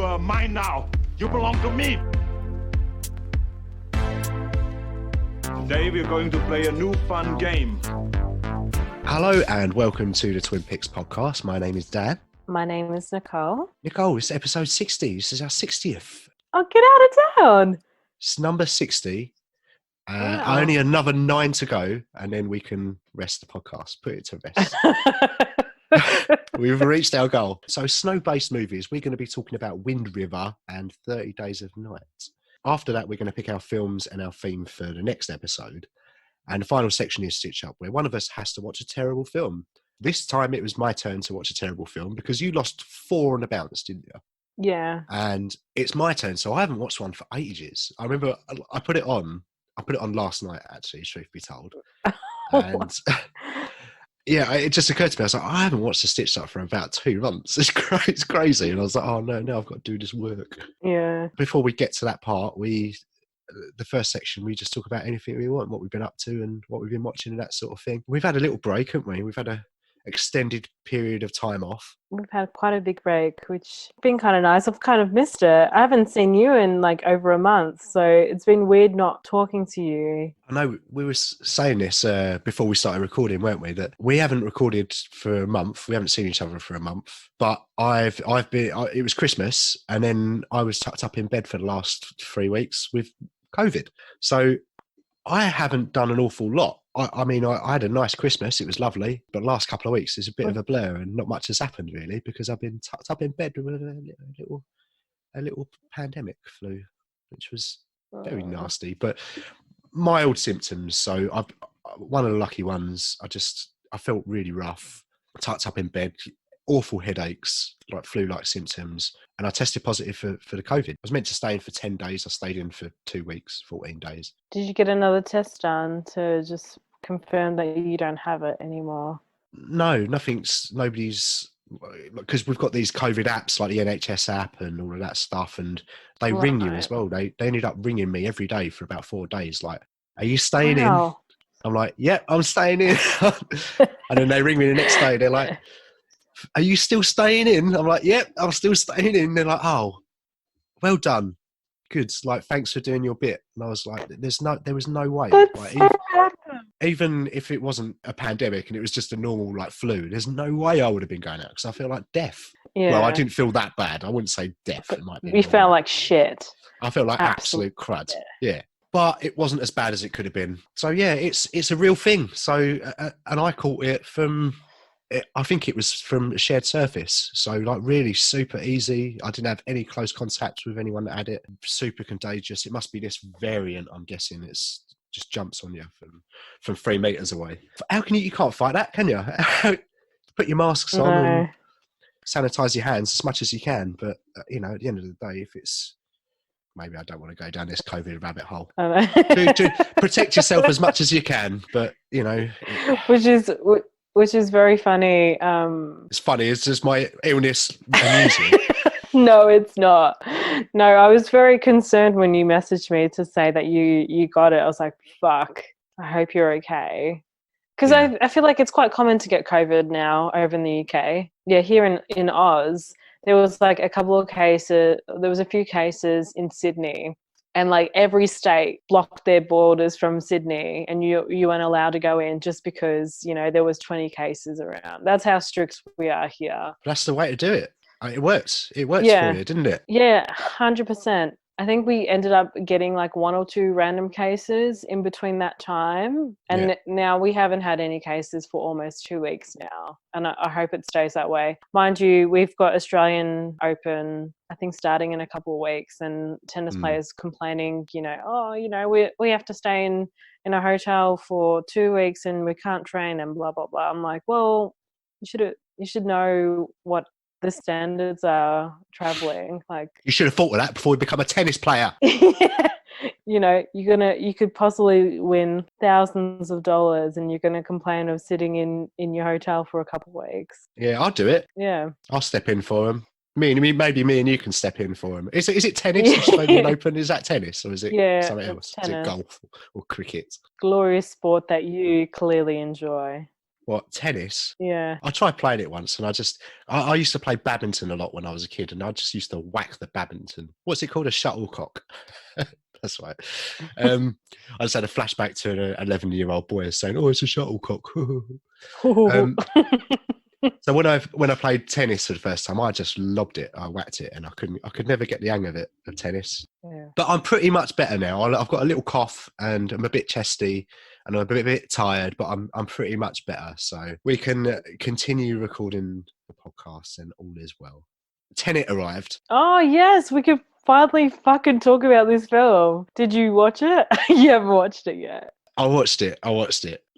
are mine now. You belong to me. Today we're going to play a new fun game. Hello and welcome to the Twin Peaks podcast. My name is Dan. My name is Nicole. Nicole, it's episode 60. This is our 60th. Oh, get out of town. It's number 60. Wow. Only another 9 to go, and then we can rest the podcast, put it to rest. We've reached our goal. So snow-based movies, we're going to be talking about Wind River and 30 Days of Night. After that, we're going to pick our films and our theme for the next episode. And the final section is Stitch Up, where one of us has to watch a terrible film. This time it was my turn to watch a terrible film because you lost 4 on the bounce, didn't you? Yeah. And it's my turn, so I haven't watched one for ages. I remember I put it on last night, actually, truth be told. And yeah, it just occurred to me, I was like, I haven't watched a Stitched Up for about 2 months. It's crazy. And I was like, oh no, now I've got to do this work. Yeah. Before we get to that part, the first section, we just talk about anything we want, what we've been up to and what we've been watching and that sort of thing. We've had a little break, haven't we? We've had a extended period of time off. We've had quite a big break, which has been kind of nice. I've kind of missed it. I haven't seen you in like over a month, so it's been weird not talking to you. I know we were saying this before we started recording, weren't we? That we haven't recorded for a month. We haven't seen each other for a month. But it was Christmas, and then I was tucked up in bed for the last 3 weeks with COVID. So I haven't done an awful lot. I mean, I had a nice Christmas. It was lovely. But last couple of weeks is a bit of a blur and not much has happened really because I've been tucked up in bed with a little pandemic flu, which was very nasty, but mild symptoms. So one of the lucky ones, I felt really rough, tucked up in bed, awful headaches, like flu-like symptoms. And I tested positive for the COVID. I was meant to stay in for 10 days. I stayed in for 2 weeks, 14 days. Did you get another test done to just confirm that you don't have it anymore? No, nobody's, because we've got these COVID apps like the NHS app and all of that stuff, and they ring you as well. They ended up ringing me every day for about 4 days. Like, are you staying in? I'm like, yep, I'm staying in. And then they ring me the next day. They're like, are you still staying in? I'm like, yep, I'm still staying in. They're like, oh, well done. Good. Like, thanks for doing your bit. And I was like, there was no way. Like, even if it wasn't a pandemic and it was just a normal like flu, there's no way I would have been going out because I feel like death. Yeah. Well, I didn't feel that bad. I wouldn't say death. It might be. You felt like shit. I felt like absolute crud. Yeah. But it wasn't as bad as it could have been. So yeah, it's a real thing. So and I caught it from, I think it was from a shared surface. So like really super easy. I didn't have any close contact with anyone that had it. Super contagious. It must be this variant, I'm guessing. It's just jumps on you from 3 meters away. How can you can't fight that, can you? Put your masks on and sanitize your hands as much as you can. But at the end of the day, if it's, maybe I don't want to go down this COVID rabbit hole. To protect yourself as much as you can, but which is very funny. It's funny. It's just my illness amusing. No, it's not. No, I was very concerned when you messaged me to say that you got it. I was like, fuck, I hope you're okay. Because I feel like it's quite common to get COVID now over in the UK. Yeah, here in Oz, there was like a couple of cases. There was a few cases in Sydney. And like every state blocked their borders from Sydney and you weren't allowed to go in just because, there was 20 cases around. That's how strict we are here. That's the way to do it. It works. It works for you, didn't it? Yeah, 100%. I think we ended up getting like 1 or 2 random cases in between that time. And now we haven't had any cases for almost 2 weeks now. And I hope it stays that way. Mind you, we've got Australian Open, I think, starting in a couple of weeks, and tennis players complaining, we have to stay in a hotel for 2 weeks and we can't train and blah, blah, blah. I'm like, well, you should know what the standards are traveling. Like, you should have thought of that before you become a tennis player. You could possibly win thousands of dollars and you're gonna complain of sitting in your hotel for a couple of weeks. Yeah, I'll do it. Yeah, I'll step in for him. Maybe me and you can step in for him. Is it tennis? Australian Open? Is that tennis or is it something else? Tennis. Is it golf or cricket? Glorious sport that you clearly enjoy. What, tennis? Yeah. I tried playing it once, and I used to play badminton a lot when I was a kid, and I just used to whack the badminton. What's it called? A shuttlecock. That's right. I just had a flashback to an 11-year-old boy saying, "Oh, it's a shuttlecock." um, so when I played tennis for the first time, I just lobbed it. I whacked it, and I could never get the hang of it, of tennis. Yeah. But I'm pretty much better now. I've got a little cough, and I'm a bit chesty, and I'm a bit tired, but I'm pretty much better. So we can continue recording the podcast, and all is well. Tenet arrived. Oh yes, we could finally fucking talk about this film. Did you watch it? You haven't watched it yet. I watched it.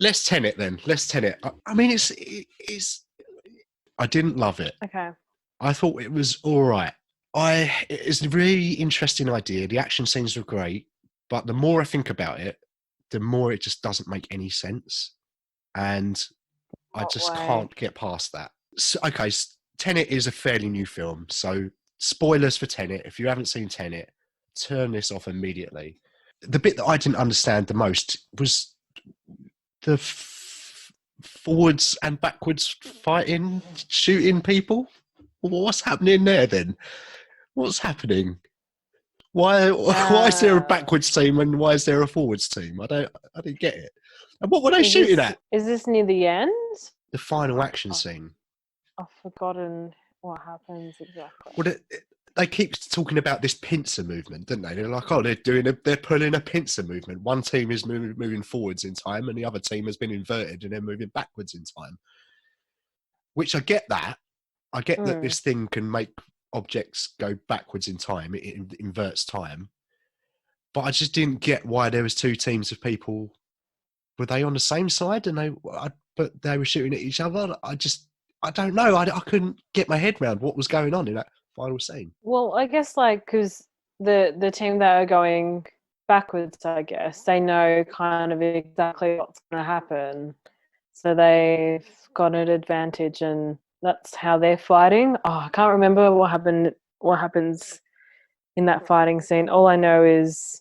Let's Tenet then. Let's Tenet. I mean, it's. I didn't love it. Okay. I thought it was all right. It's a really interesting idea. The action scenes were great, but the more I think about it, the more it just doesn't make any sense, and I What just way? can't get past that. So, okay, Tenet is a fairly new film, so spoilers for Tenet. If you haven't seen Tenet, turn this off immediately. The bit that I didn't understand the most was the forwards and backwards fighting, shooting people. What's happening there then? What's happening? Why is there a backwards team and why is there a forwards team? I didn't get it. And what were they shooting at? Is this near the end? The final action scene. I've forgotten what happens exactly. Well, they keep talking about this pincer movement, don't they? They're like, oh, they're pulling a pincer movement. One team is moving forwards in time, and the other team has been inverted and they're moving backwards in time. Which I get that. I get that this thing can make objects go backwards in time. It inverts time. But I just didn't get why there was two teams of people. Were they on the same side? But they were shooting at each other. I don't know. I couldn't get my head around what was going on in that final scene. Well, I guess because the team that are going backwards, I guess they know kind of exactly what's going to happen, so they've got an advantage, and that's how they're fighting. Oh, I can't remember what happens in that fighting scene. All I know is,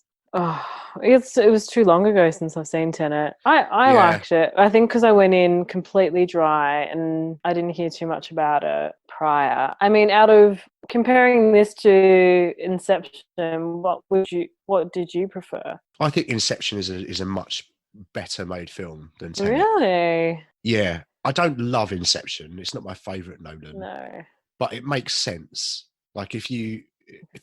it was too long ago since I've seen Tenet. I liked it. I think because I went in completely dry and I didn't hear too much about it prior. I mean, out of comparing this to Inception, what did you prefer? I think Inception is a much better made film than Tenet. Really? Yeah. I don't love Inception. It's not my favourite Nolan. No. But it makes sense. Like if you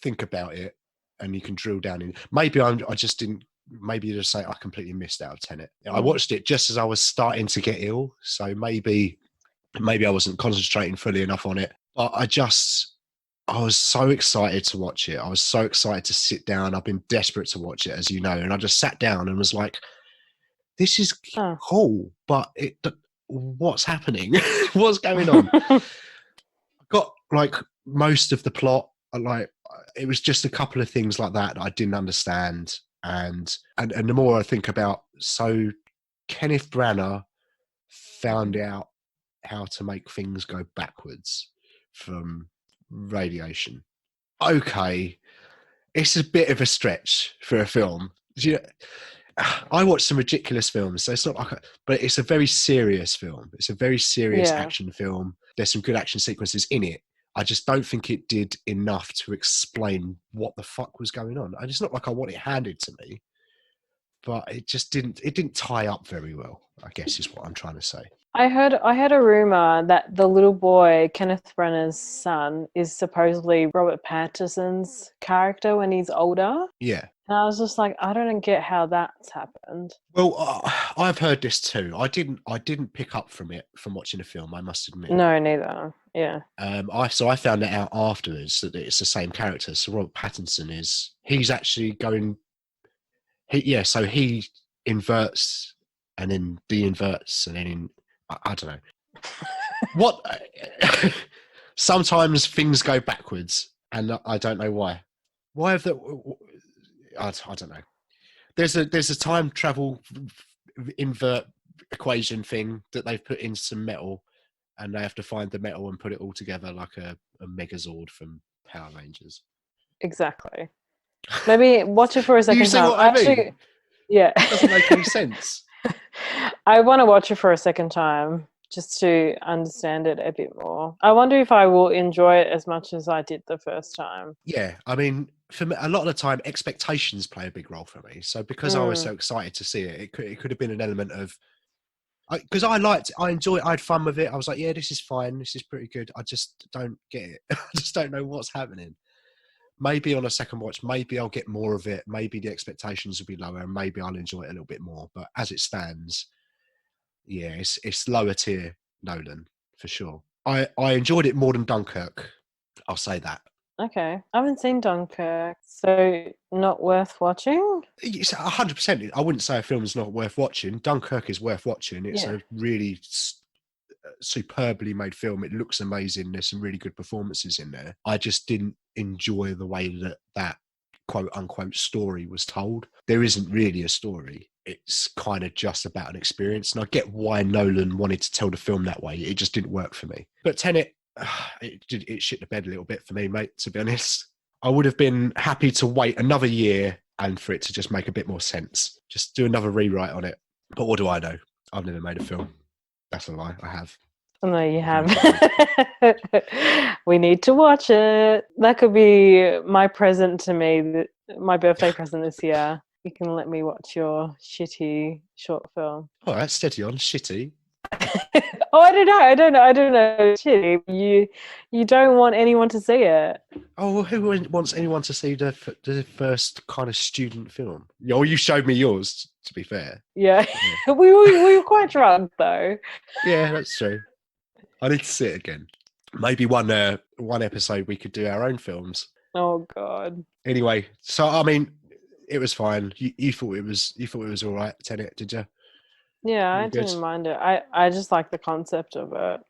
think about it and you can drill down in, maybe I just didn't, maybe you just say I completely missed out of Tenet. I watched it just as I was starting to get ill. So maybe I wasn't concentrating fully enough on it. But I was so excited to watch it. I was so excited to sit down. I've been desperate to watch it, as you know. And I just sat down and was like, this is cool, but what's happening? What's going on? I got like most of the plot. Like it was just a couple of things like that I didn't understand. And the more I think about, so Kenneth Branagh found out how to make things go backwards from radiation. Okay, it's a bit of a stretch for a film. You know, I watch some ridiculous films, so it's not like, but it's a very serious film. It's a very serious action film. There's some good action sequences in it. I just don't think it did enough to explain what the fuck was going on. And it's not like I want it handed to me, but it just didn't tie up very well, I guess is what I'm trying to say. I heard a rumor that the little boy, Kenneth Branagh's son, is supposedly Robert Pattinson's character when he's older. Yeah. And I was just like, I don't get how that's happened. Well, I've heard this too. I didn't pick up from it from watching the film, I must admit. No, neither. Yeah. I found it out afterwards that it's the same character. So Robert Pattinson he's actually going. So he inverts and then de-inverts and then I don't know what. Sometimes things go backwards, and I don't know why. Why have that? I don't know. There's a time travel invert equation thing that they've put in some metal, and they have to find the metal and put it all together like a Megazord from Power Rangers. Exactly. Maybe watch it for a second You see time. what I mean? Yeah. It doesn't make any sense. I want to watch it for a second time. just to understand it a bit more. I wonder if I will enjoy it as much as I did the first time. Yeah, I mean, for me, a lot of the time, expectations play a big role for me. So because I was so excited to see it, it could have been an element of because I enjoy it, I had fun with it. I was like, yeah, this is fine, this is pretty good. I just don't get it. I just don't know what's happening. Maybe on a second watch, maybe I'll get more of it. Maybe the expectations will be lower, and maybe I'll enjoy it a little bit more. But as it stands, yeah, it's lower tier Nolan for sure. I enjoyed it more than Dunkirk. I'll say that. Okay. I haven't seen Dunkirk, so not worth watching? It's 100%. I wouldn't say a film is not worth watching. Dunkirk is worth watching. It's Yeah. a really superbly made film. It looks amazing. There's some really good performances in there. I just didn't enjoy the way that quote unquote story was told. There isn't really a story. It's kind of just about an experience. And I get why Nolan wanted to tell the film that way. It just didn't work for me. But Tenet, it shit the bed a little bit for me, mate, to be honest. I would have been happy to wait another year and for it to just make a bit more sense. Just do another rewrite on it. But what do I know? I've never made a film. That's a lie. I have. No, you have. We need to watch it. That could be my present to me, my birthday present this year. You can let me watch your shitty short film. All right, steady on. Shitty. Oh, I don't know. Shitty. You don't want anyone to see it. Oh, well, who wants anyone to see the first kind of student film? Oh, you showed me yours, to be fair. Yeah. we were quite drunk though. Yeah, that's true. I need to see it again. Maybe one episode we could do our own films. Oh God. Anyway, so I mean, it was fine. You thought it was all right, Tenet, did you? Yeah, I Good. didn't mind it. I just like the concept of it.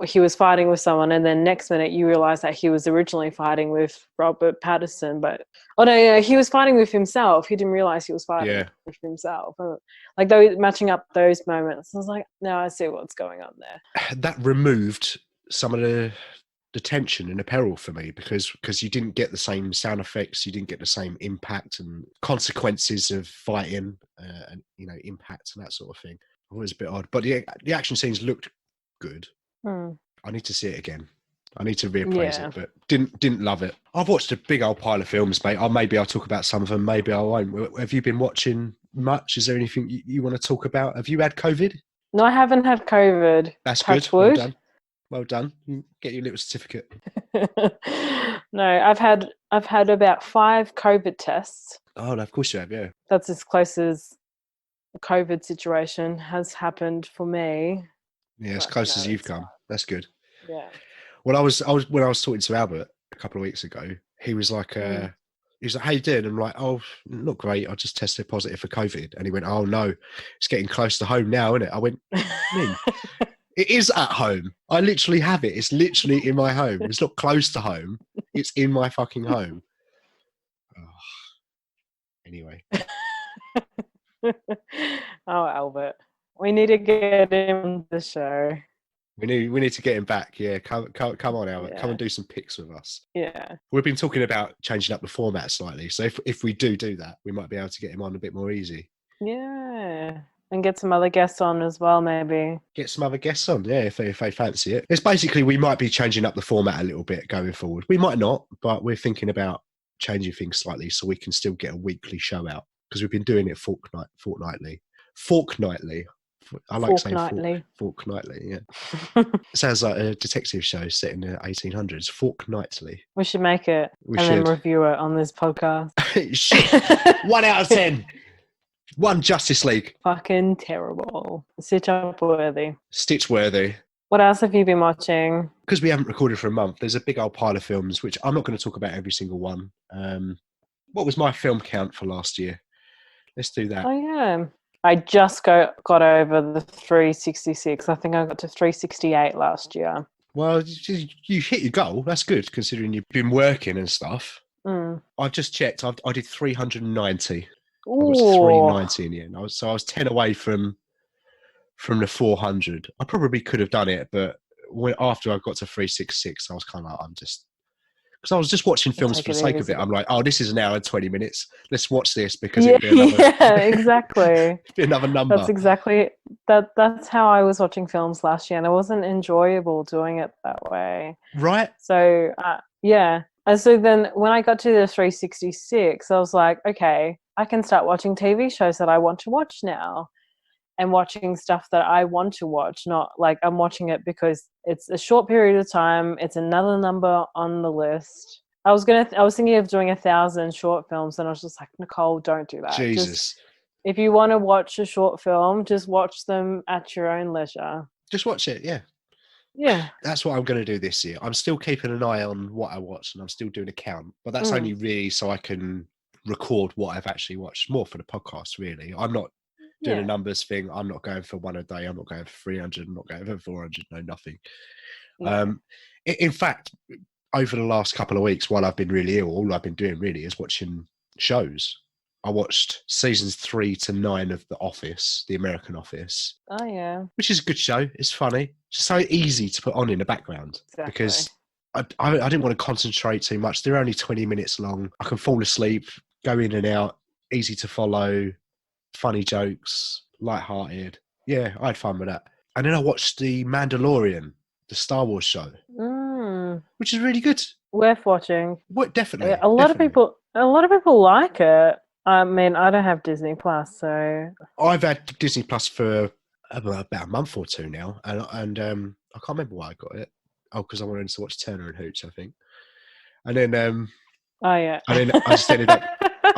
He was fighting with someone, and then next minute you realize that he was originally fighting with Robert Pattinson, but he was fighting with himself. He didn't realize he was fighting with himself. Like those matching up those moments, I was like, now I see what's going on there. That removed some of the tension and the peril for me because you didn't get the same sound effects, you didn't get the same impact and consequences of fighting and impact and that sort of thing. It was a bit odd, but the action scenes looked good. I need to see it again. I need to reappraise it, but didn't love it. I've watched a big old pile of films, mate. Maybe I'll talk about some of them, maybe I won't. Have you been watching much? Is there anything you want to talk about? Have you had COVID? No, I haven't had COVID. That's Touch good. Well wood. done. Well done. You get your little certificate. No, I've had about 5 COVID tests. Oh, no, of course you have, yeah. That's as close as the COVID situation has happened for me. Yeah, as close as you've come. That's good. Yeah. Well, I was when I was talking to Albert a couple of weeks ago, he was like, how you doing? I'm like, oh, not great. I just tested positive for COVID. And he went, oh no, it's getting close to home now, isn't it? I went, it is at home. I literally have it. It's literally in my home. It's not close to home. It's in my fucking home. Oh. Anyway. Oh, Albert. We need to get him on the show. We need to get him back. Yeah, come on, Albert. Yeah. Come and do some pics with us. Yeah. We've been talking about changing up the format slightly. So if we do that, we might be able to get him on a bit more easy. Yeah. And get some other guests on as well, maybe. Get some other guests on, yeah, if they fancy it. It's basically, we might be changing up the format a little bit going forward. We might not, but we're thinking about changing things slightly so we can still get a weekly show out because we've been doing it fortnightly. I like saying fortnightly, yeah. Sounds like a detective show set in the 1800s. Fortnightly. We should make it then review it on this podcast. 1 out of 10. 1 Justice League. Fucking terrible. Stitch-worthy. Stitch-worthy. What else have you been watching? Because we haven't recorded for a month, there's a big old pile of films, which I'm not going to talk about every single one. What was my film count for last year? Let's do that. Oh, yeah. I just got over the 366. I think I got to 368 last year. Well, you hit your goal. That's good, considering you've been working and stuff. I've just checked. I did 390. Ooh. I was 390 in the end. I was 10 away from the 400. I probably could have done it, but after I got to 366, I was kind of like, Because I was just watching films Take for the it sake of easy. it. I'm like, oh, this is an hour and 20 minutes. Let's watch this because Yeah, it'll be another, yeah, exactly. be another number. That's exactly that's how I was watching films last year, and it wasn't enjoyable doing it that way. Right? So yeah, and so then when I got to the 366, I was like, okay, I can start watching TV shows that I want to watch now, and watching stuff that I want to watch, not like I'm watching it because it's a short period of time. It's another number on the list. I was thinking of doing 1,000 short films, and I was just like, Nicole, don't do that. Just Jesus. if you want to watch a short film, just watch them at your own leisure. Just watch it. Yeah. Yeah. That's what I'm going to do this year. I'm still keeping an eye on what I watch and I'm still doing a count, but that's only really so I can record what I've actually watched, more for the podcast, really. I'm not doing a numbers thing. I'm not going for one a day. I'm not going for 300. I'm not going for 400. No, nothing. No. In fact, over the last couple of weeks, while I've been really ill, all I've been doing really is watching shows. I watched seasons 3 to 9 of The Office, the American Office. Oh yeah. Which is a good show. It's funny. It's so easy to put on in the background because I didn't want to concentrate too much. They're only 20 minutes long. I can fall asleep, go in and out, easy to follow, funny jokes, lighthearted. Yeah, I had fun with that. And then I watched The Mandalorian, the Star Wars show, which is really good. Worth watching. What, definitely. A lot of people like it. I mean, I don't have Disney Plus, so I've had Disney Plus for about a month or two now, and I can't remember why I got it. Oh, because I wanted to watch Turner and Hooch, I think. And then oh yeah, and then I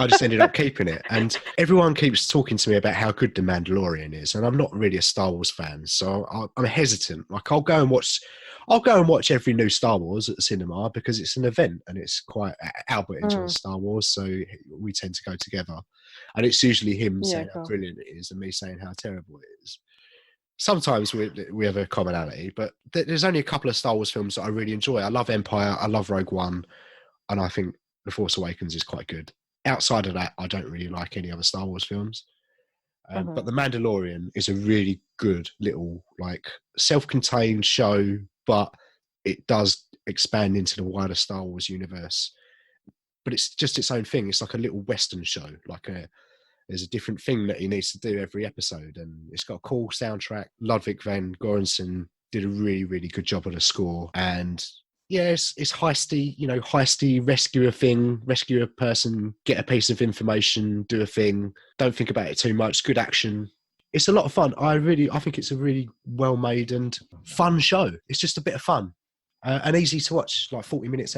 just ended up keeping it. And everyone keeps talking to me about how good The Mandalorian is, and I'm not really a Star Wars fan, so I'm hesitant. Like I'll go and watch every new Star Wars at the cinema because it's an event and it's quite Albert enjoys Star Wars, so we tend to go together. And it's usually him saying how brilliant it is and me saying how terrible it is. Sometimes we have a commonality, but there's only a couple of Star Wars films that I really enjoy. I love Empire, I love Rogue One, and I think The Force Awakens is quite good. Outside of that, I don't really like any other Star Wars films. But The Mandalorian is a really good little, like, self-contained show, but it does expand into the wider Star Wars universe. But it's just its own thing. It's like a little Western show. There's a different thing that he needs to do every episode, and it's got a cool soundtrack. Ludwig van Göransson did a really, really good job on the score, and yeah, it's heisty, rescue a person, get a piece of information, do a thing, don't think about it too much, good action. It's a lot of fun. I think it's a really well made and fun show. It's just a bit of fun and easy to watch, like 40-minute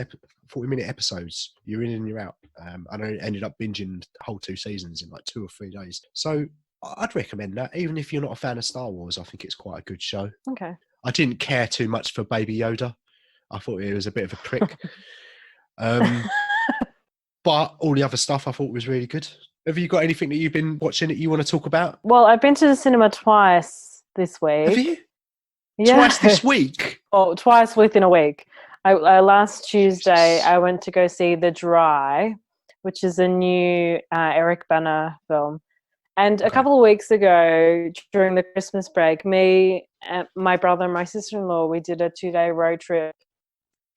episodes. You're in and you're out. And I ended up binging the whole 2 seasons in like 2 or 3 days. So I'd recommend that. Even if you're not a fan of Star Wars, I think it's quite a good show. Okay. I didn't care too much for Baby Yoda. I thought he was a bit of a prick. But all the other stuff I thought was really good. Have you got anything that you've been watching that you want to talk about? Well, I've been to the cinema twice this week. Have you? Yeah. Twice this week? Oh, twice within a week. Last Tuesday, I went to go see The Dry, which is a new Eric Bana film. And a couple of weeks ago, during the Christmas break, me, my brother and my sister-in-law, we did a 2-day road trip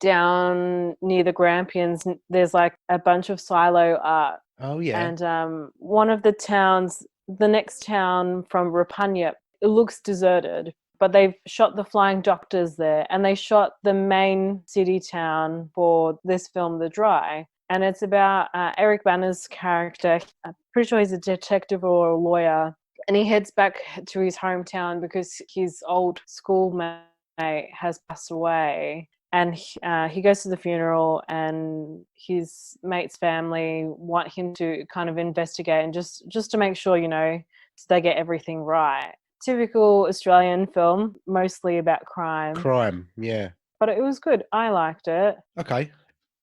down near the Grampians. There's like a bunch of silo art. Oh, yeah. And one of the towns, the next town from Rapanya, it looks deserted. But they've shot the Flying Doctors there, and they shot the main city town for this film, The Dry. And it's about Eric Bana's character. I'm pretty sure he's a detective or a lawyer. And he heads back to his hometown because his old schoolmate has passed away. And he goes to the funeral, and his mate's family want him to kind of investigate and just to make sure, so they get everything right. Typical Australian film, mostly about crime. Crime, yeah. But it was good. I liked it. Okay.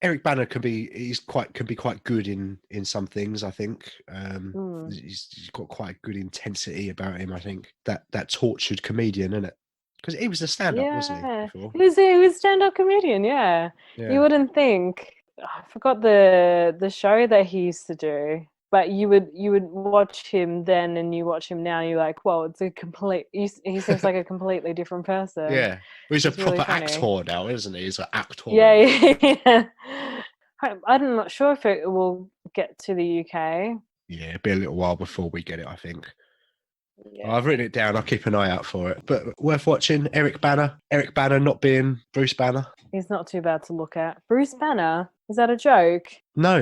Eric Bana can be quite good in some things, I think. He's got quite good intensity about him, I think. That tortured comedian, isn't it? Because he was a stand-up, wasn't he? Before? He was a stand-up comedian, yeah. You wouldn't think. I forgot the show that he used to do. But you would watch him then, and you watch him now, and you're like, well, it's a complete. He seems like a completely different person. Yeah, well, he's a It's really proper funny. actor now, isn't he? He's an actor. Yeah. I'm not sure if it will get to the UK. Yeah, it'll be a little while before we get it, I think. Yeah. I've written it down. I'll keep an eye out for it. But worth watching. Eric Banner. Eric Banner not being Bruce Banner. He's not too bad to look at. Bruce Banner? Is that a joke? No.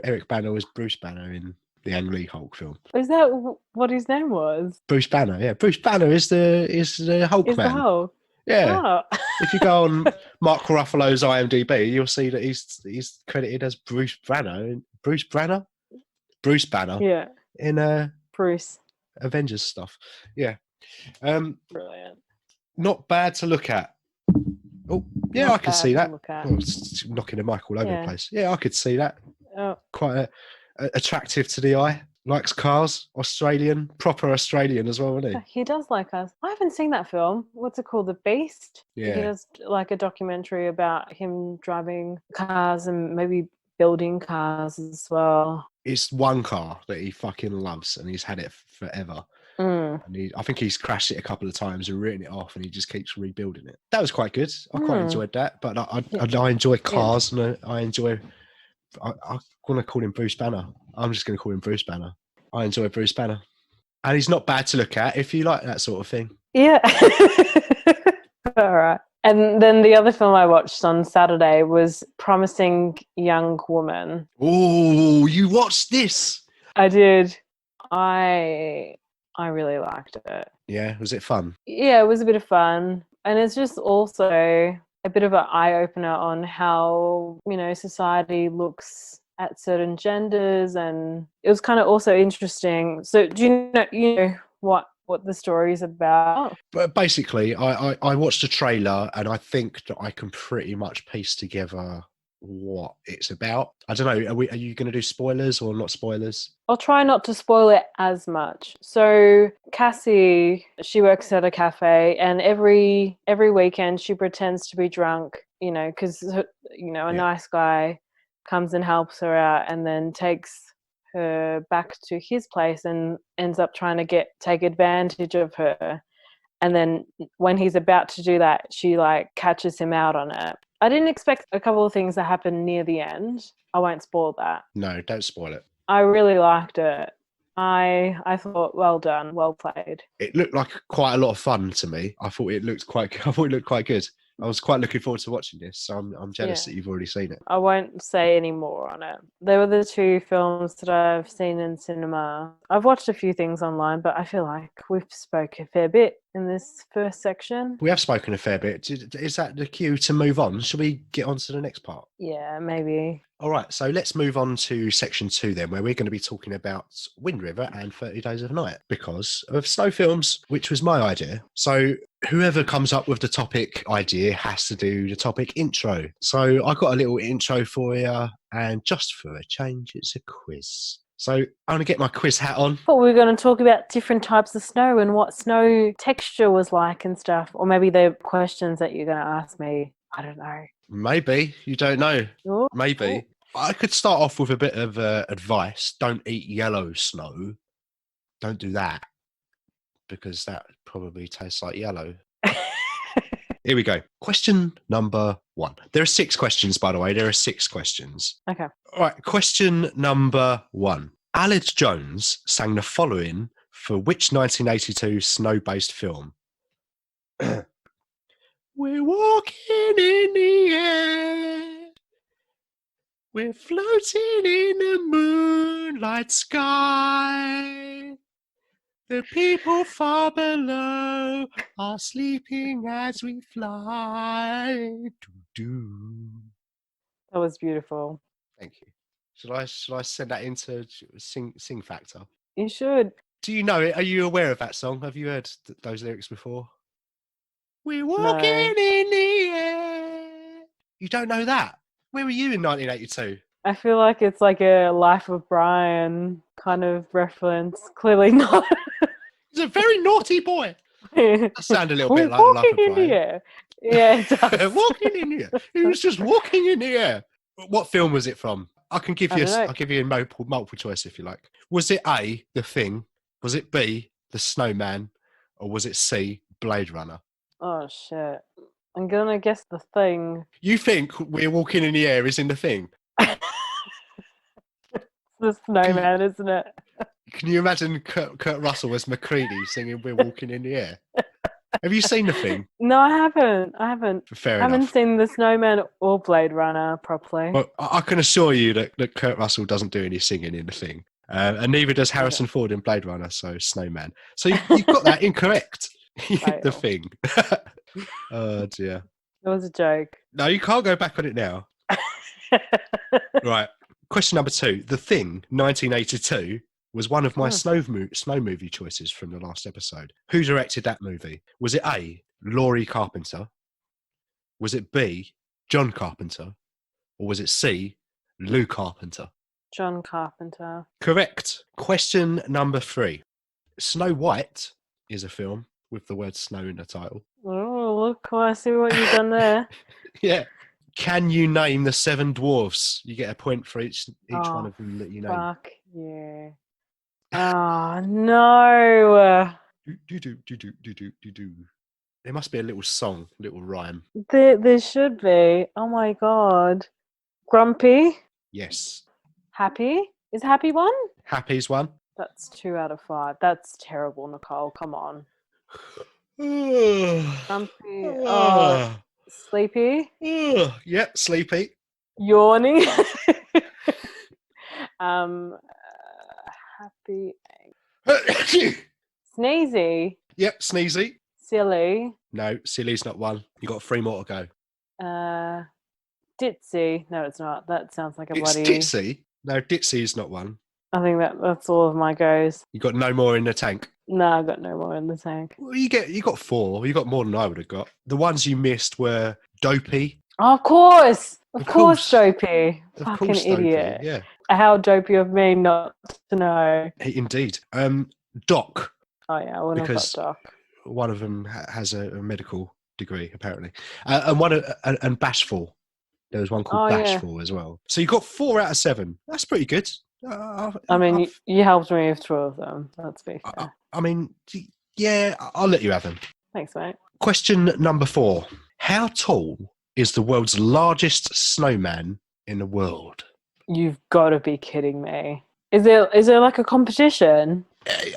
Eric Banner was Bruce Banner in the Ang Lee Hulk film. Is that what his name was? Bruce Banner. Yeah, Bruce Banner is the Hulk Is man. the Hulk? Yeah. Oh. If you go on Mark Ruffalo's IMDb, you'll see that he's credited as Bruce Banner. Bruce Banner Yeah. in Bruce. Avengers stuff. Yeah. Brilliant. Not bad to look at. Oh, yeah, Not I can bad see to that. look at. Oh, it's knocking the mic all over Yeah. the place. Yeah, I could see that. Oh, Quite attractive to the eye. Likes cars. Australian. Proper Australian as well, isn't he does like us. I haven't seen that film. What's it called? The Beast? he? He Yeah. does like a documentary about him driving cars and maybe building cars as well. It's one car that he fucking loves and he's had it forever. Mm. And I think he's crashed it a couple of times and written it off and he just keeps rebuilding it. That was quite good. I quite enjoyed that. But I enjoy cars and I want to call him Bruce Banner. I'm just going to call him Bruce Banner. I enjoy Bruce Banner. And he's not bad to look at if you like that sort of thing. Yeah. All right. And then the other film I watched on Saturday was Promising Young Woman. Oh, you watched this? I did. I really liked it. Yeah, was it fun? Yeah, it was a bit of fun. And it's just also a bit of an eye-opener on how, society looks at certain genders, and it was kind of also interesting. So do you know what the story is about? But basically, I watched a trailer and I think that I can pretty much piece together what it's about. I don't know. Are you going to do spoilers or not spoilers? I'll try not to spoil it as much. So Cassie, she works at a cafe, and every weekend she pretends to be drunk, because a nice guy comes and helps her out and then takes her back to his place and ends up trying to take advantage of her. And then when he's about to do that, she catches him out on it. I didn't expect a couple of things to happen near the end. I won't spoil that. No, don't spoil it. I really liked it. I thought, well done, well played. It looked like quite a lot of fun to me. I thought it looked quite good. I was quite looking forward to watching this, so I'm jealous that you've already seen it. I won't say any more on it. They were the two films that I've seen in cinema. I've watched a few things online, but I feel like we've spoke a fair bit in this first section. We have spoken a fair bit. Is that the cue to move on? Shall we get on to the next part? Yeah, maybe. All right, so let's move on to section 2 then, where we're going to be talking about Wind River and 30 Days of Night because of snow films, which was my idea. So whoever comes up with the topic idea has to do the topic intro. So I got a little intro for you, and just for a change, it's a quiz. So I'm going to get my quiz hat on. But we were going to talk about different types of snow and what snow texture was like and stuff. Or maybe the questions that you're going to ask me. I don't know. Maybe. You don't know. Ooh. Maybe. I could start off with a bit of advice. Don't eat yellow snow. Don't do that because that probably tastes like yellow. Here we go. Question number 1. There are 6 questions, by the way. There are 6 questions. Okay. All right. Question number 1. Aled Jones sang the following for which 1982 snow-based film? We're walking in the air. We're floating in the moonlight sky. The people far below are sleeping as we fly. Doo-doo. That was beautiful. Thank you. Should I send that into Sing Factor? You should. Do you know it? Are you aware of that song? Have you heard those lyrics before? We're walking in the air. You don't know that? Where were you in 1982? I feel like it's like a Life of Brian kind of reference. Clearly not. He's a very naughty boy. That sounded a little bit like We're Life of walking in the Brian. air. Yeah, it does. Walking in the air. He was just walking in the air. What film was it from? I can give I you. don't know. I'll give you a multiple choice if you like. Was it A, The Thing? Was it B, The Snowman? Or was it C, Blade Runner? Oh shit! I'm gonna guess The Thing. You think We're Walking in the Air is in The Thing? The Snowman, isn't it? Can you imagine Kurt Russell as McCready singing "We're Walking in the Air"? Have you seen The Thing? No, I haven't. I haven't. Fair I haven't enough. seen The Snowman or Blade Runner properly. Well, I can assure you that Kurt Russell doesn't do any singing in The Thing, and neither does Harrison Ford in Blade Runner. So Snowman. So you've got that incorrect. The Thing. Oh dear. It was a joke. No, you can't go back on it now. Right. Question number 2. The Thing, 1982, was one of my snow movie choices from the last episode. Who directed that movie? Was it A, Laurie Carpenter? Was it B, John Carpenter? Or was it C, Lou Carpenter? John Carpenter. Correct. Question number 3. Snow White is a film with the word snow in the title. Oh, look! I see what you've done there. Yeah. Can you name the 7 dwarfs? You get a point for each one Oh, of them that you name. Fuck you. Oh no! Do. There must be a little song, little rhyme. There should be. Oh my god. Grumpy. Yes. Happy. Is Happy one? Happy's one. That's 2 out of 5. That's terrible, Nicole. Come on. Grumpy. Oh, Sleepy. Yep, sleepy. Yawning. Happy. Sneezy. Yep, sneezy. Silly. No, silly's not one. You got 3 more to go. Ditzy. No, it's not. That sounds like a It's bloody. ditzy. No, ditzy's not one. I think that's all of my goes. You got no more in the tank. No, I got no more in the tank. Well, you got 4. You got more than I would have got. The ones you missed were dopey. Oh, of course. Of Of course, course. Dopey. Of Fucking course, dopey. idiot. Yeah, How dopey of me not to know. indeed. Doc. Oh, yeah, I wouldn't Because- have got Doc. One of them has a medical degree, apparently, and Bashful. There was one called Oh, yeah. Bashful as well. So you got 4 out of 7. That's pretty good. I mean, you helped me with 2 of them. Let's be fair. I mean, yeah, I'll let you have them. Thanks, mate. Question number 4. How tall is the world's largest snowman in the world? You've got to be kidding me. Is there like a competition?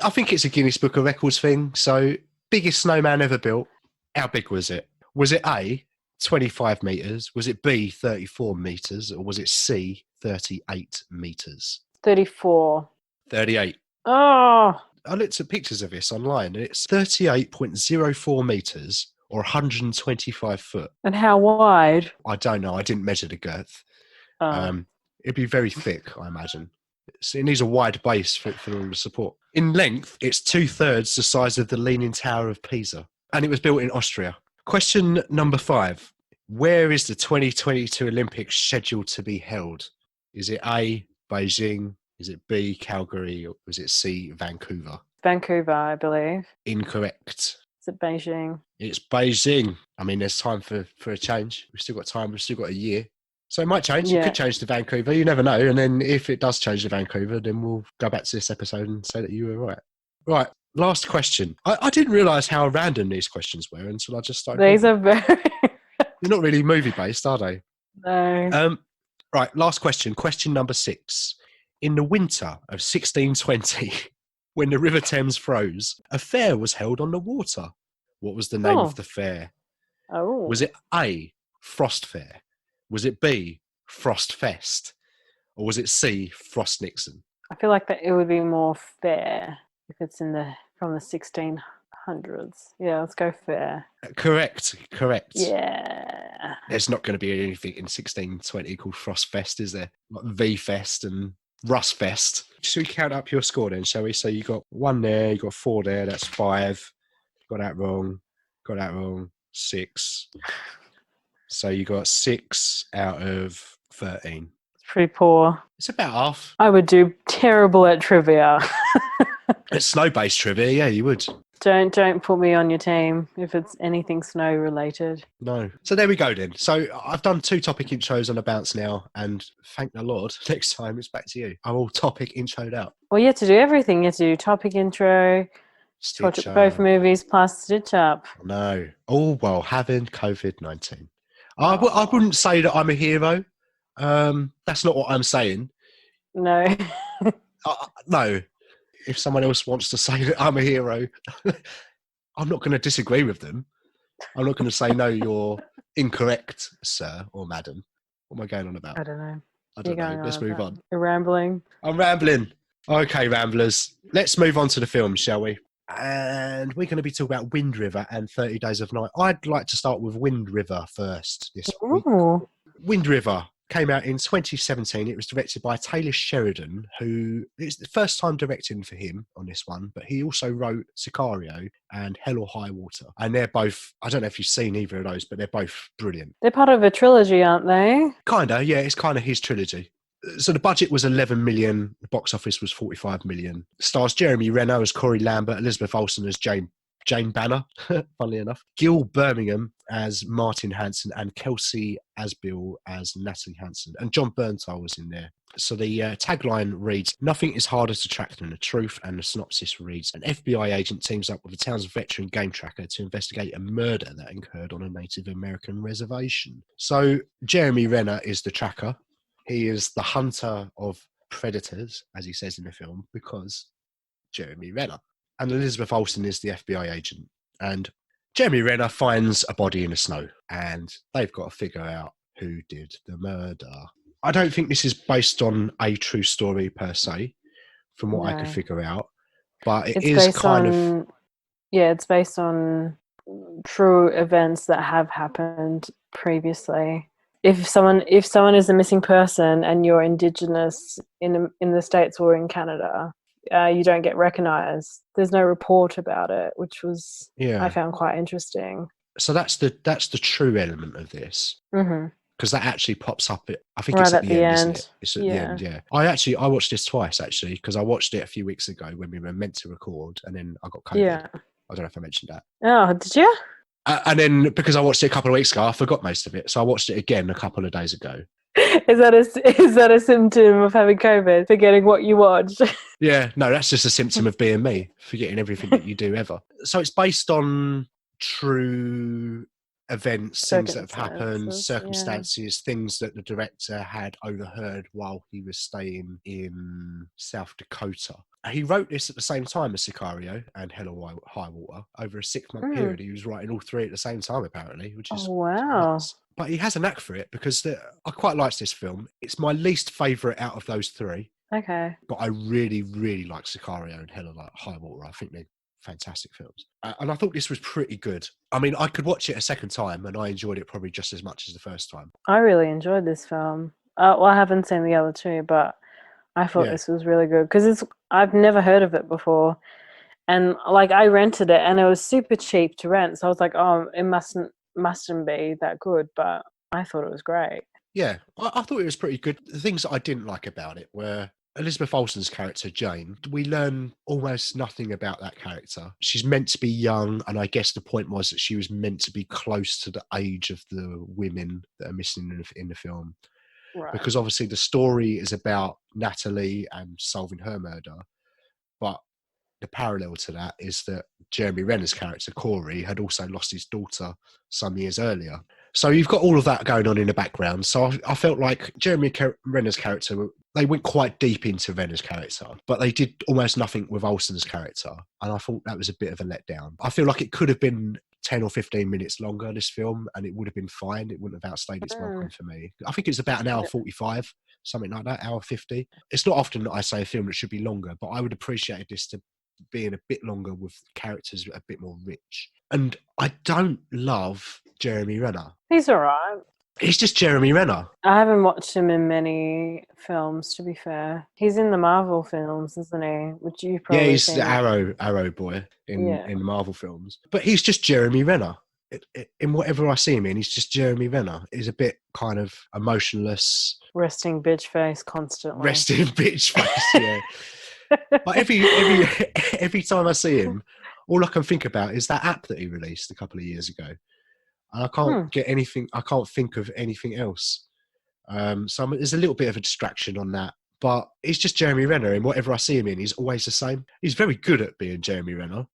I think it's a Guinness Book of Records thing. So, biggest snowman ever built. How big was it? Was it A, 25 metres? Was it B, 34 metres? Or was it C, 38 metres? 34. 38. Oh, I looked at pictures of this online and it's 38.04 metres or 125 foot. and how wide? I don't know. I didn't measure the girth. Oh. It'd be very thick, I imagine. It needs a wide base for all the support. In length, it's 2/3 the size of the Leaning Tower of Pisa. And it was built in Austria. Question number 5. Where is the 2022 Olympics scheduled to be held? Is it A, Beijing? Is it B, Calgary? Or is it C, Vancouver? Vancouver, I believe. Incorrect. Is it Beijing? It's Beijing. I mean, there's time for a change. We've still got time. We've still got a year. So it might change. It Yeah. could change to Vancouver. You never know. And then if it does change to Vancouver, then we'll go back to this episode and say that you were right. Right. Last question. I didn't realise how random these questions were until I just started. These thinking. are very. They're not really movie based, are they? No. Right. Last question. Question number 6. In the winter of 1620, when the River Thames froze, a fair was held on the water. What was the name Oh. of the fair? Oh. Was it A, Frost Fair? Was it B, Frost Fest? Or was it C, Frost Nixon? I feel like that it would be more fair if it's from the 1600s. Yeah, let's go fair. Correct. Yeah. There's not going to be anything in 1620 called Frost Fest, is there? Like V Fest and Rust Fest. Should we count up your score then, shall we? So you got 1 there, you got 4 there, that's 5. Got that wrong. 6. So you got 6 out of 13. It's pretty poor. It's about half. I would do terrible at trivia. It's snow-based trivia, yeah, you would. Don't put me on your team if it's anything snow related. No. So there we go then. So I've done 2 topic intros on a bounce now, and thank the Lord, next time it's back to you. I'm all topic introed out. Well, you have to do everything. You have to do topic intro, watch Stitch both up. movies plus Stitch Up. No. All while having COVID-19. I wouldn't say that I'm a hero. That's not what I'm saying. No. No. If someone else wants to say that I'm a hero, I'm not going to disagree with them. I'm not going to say, no, you're incorrect, sir or madam. What am I going on about? I don't know. I don't know. Let's move on. You're rambling. I'm rambling. Okay, ramblers. Let's move on to the film, shall we? And we're going to be talking about Wind River and 30 Days of Night. I'd like to start with Wind River first this week. Ooh. Wind River came out in 2017. It was directed by Taylor Sheridan, who it's the first time directing for him on this one, but he also wrote Sicario and Hell or High Water. And they're both, I don't know if you've seen either of those, but they're both brilliant. They're part of a trilogy, aren't they? Kinda, yeah, it's kind of his trilogy. So the budget was 11 million, the box office was 45 million. Stars Jeremy Renner as Corey Lambert, Elizabeth Olsen as Jane Banner, funnily enough, Gil Birmingham as Martin Hanson, and Kelsey Asbill as Natalie Hanson. And John Bernthal was in there. So the tagline reads, "Nothing is harder to track than the truth," and the synopsis reads, "An FBI agent teams up with the town's veteran game tracker to investigate a murder that occurred on a Native American reservation." So Jeremy Renner is the tracker. He is the hunter of predators, as he says in the film, because Jeremy Renner. And Elizabeth Olsen is the FBI agent. And Jeremy Renner finds a body in the snow, and they've got to figure out who did the murder. I don't think this is based on a true story per se, from what I could figure out, but it's based on true events that have happened previously. If someone is a missing person and you're Indigenous in the States or in Canada, you don't get recognised. There's no report about it, which was I found quite interesting. So that's the true element of this, because that actually pops up. I think right it's at the end, isn't end. it? It's at the end. Yeah. I watched this twice actually, because I watched it a few weeks ago when we were meant to record, and then I got COVID. Yeah. I don't know if I mentioned that. Oh, did you? And then because I watched it a couple of weeks ago, I forgot most of it. So I watched it again a couple of days ago. Is that a symptom of having COVID, forgetting what you watched? Yeah, no, that's just a symptom of being me, forgetting everything that you do ever. So it's based on true events, things that have happened, circumstances, things that the director had overheard while he was staying in South Dakota. He wrote this at the same time as Sicario and Hell or High Water. Over a 6-month period, he was writing all 3 at the same time, apparently, which is nuts. But he has a knack for it, because I quite liked this film. It's my least favourite out of those 3. Okay. But I really, really like Sicario and Hell or High Water. I think they're fantastic films. And I thought this was pretty good. I mean, I could watch it a second time and I enjoyed it probably just as much as the first time. I really enjoyed this film. Well, I haven't seen the other 2, but I thought this was really good, because I've never heard of it before. And like, I rented it and it was super cheap to rent. So I was like, oh, it mustn't be that good, but I thought it was great. Yeah, I thought it was pretty good. The things that I didn't like about it were Elizabeth Olsen's character, Jane. We learn almost nothing about that character. She's meant to be young, and I guess the point was that she was meant to be close to the age of the women that are missing in the film. Right. Because obviously the story is about Natalie and solving her murder, but the parallel to that is that Jeremy Renner's character, Corey, had also lost his daughter some years earlier. So you've got all of that going on in the background. So I felt like Jeremy Renner's character, they went quite deep into Renner's character, but they did almost nothing with Olsen's character. And I thought that was a bit of a letdown. I feel like it could have been 10 or 15 minutes longer, this film, and it would have been fine. It wouldn't have outstayed its welcome for me. I think it's about an hour 45, something like that, hour 50. It's not often that I say a film that should be longer, but I would appreciate this to being a bit longer with characters a bit more rich. And I don't love Jeremy Renner. He's all right. He's just Jeremy Renner. I haven't watched him in many films, to be fair. He's in the Marvel films, isn't he? Which you probably he's the Arrow boy in the Marvel films. But he's just Jeremy Renner. In whatever I see him in, he's just Jeremy Renner. He's a bit kind of emotionless. Resting bitch face constantly. Resting bitch face, yeah. But every time I see him, all I can think about is that app that he released a couple of years ago. And I can't get anything, I can't think of anything else. There's a little bit of a distraction on that. But it's just Jeremy Renner, and whatever I see him in, he's always the same. He's very good at being Jeremy Renner,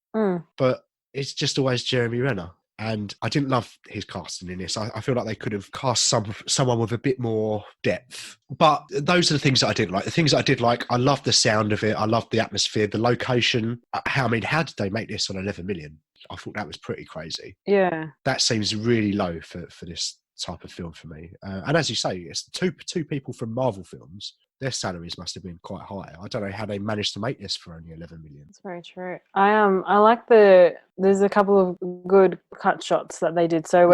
but it's just always Jeremy Renner. And I didn't love his casting in this. I feel like they could have cast someone with a bit more depth. But those are the things that I didn't like. The things that I did like, I loved the sound of it. I loved the atmosphere, the location. How did they make this on 11 million? I thought that was pretty crazy. Yeah. That seems really low for this type of film for me. And as you say, it's two people from Marvel films. Their salaries must have been quite high. I don't know how they managed to make this for only 11 million. That's very true. I like there's a couple of good cut shots that they did. So